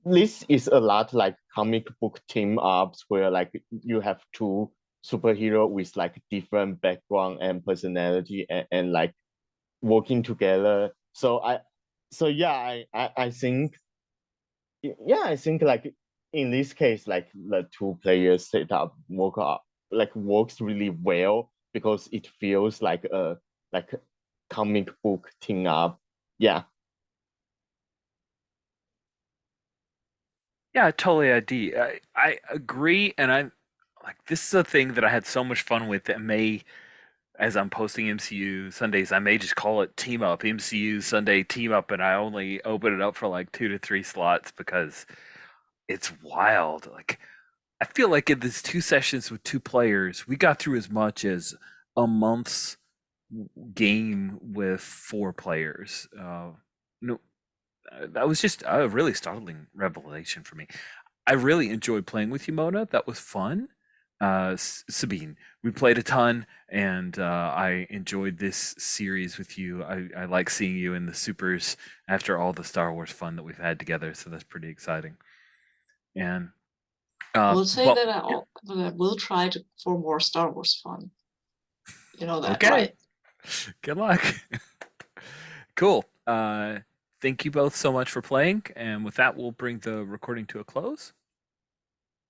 this is a lot like comic book team ups where like you have two superhero with like different background and personality and like working together. So yeah, I think yeah, I think like in this case, like the two players setup like works really well because it feels like a comic book team up. Yeah. Yeah, I totally ID. I agree, and I like this is a thing that I had so much fun with that may, as I'm posting MCU Sundays, I may just call it Team Up, MCU Sunday Team Up, and I only open it up for like 2 to 3 slots because it's wild. Like I feel like in these 2 sessions with 2 players, we got through as much as a month's game with 4 players. No, that was just a really startling revelation for me. I really enjoyed playing with you, Mona. That was fun. Sabine, we played a ton, and I enjoyed this series with you. I like seeing you in the supers after all the Star Wars fun that we've had together, so that's pretty exciting. And I will say but that yeah, that I will try to for more Star Wars fun. You know that, okay. right? Good luck. Cool. Thank you both so much for playing, and with that, we'll bring the recording to a close.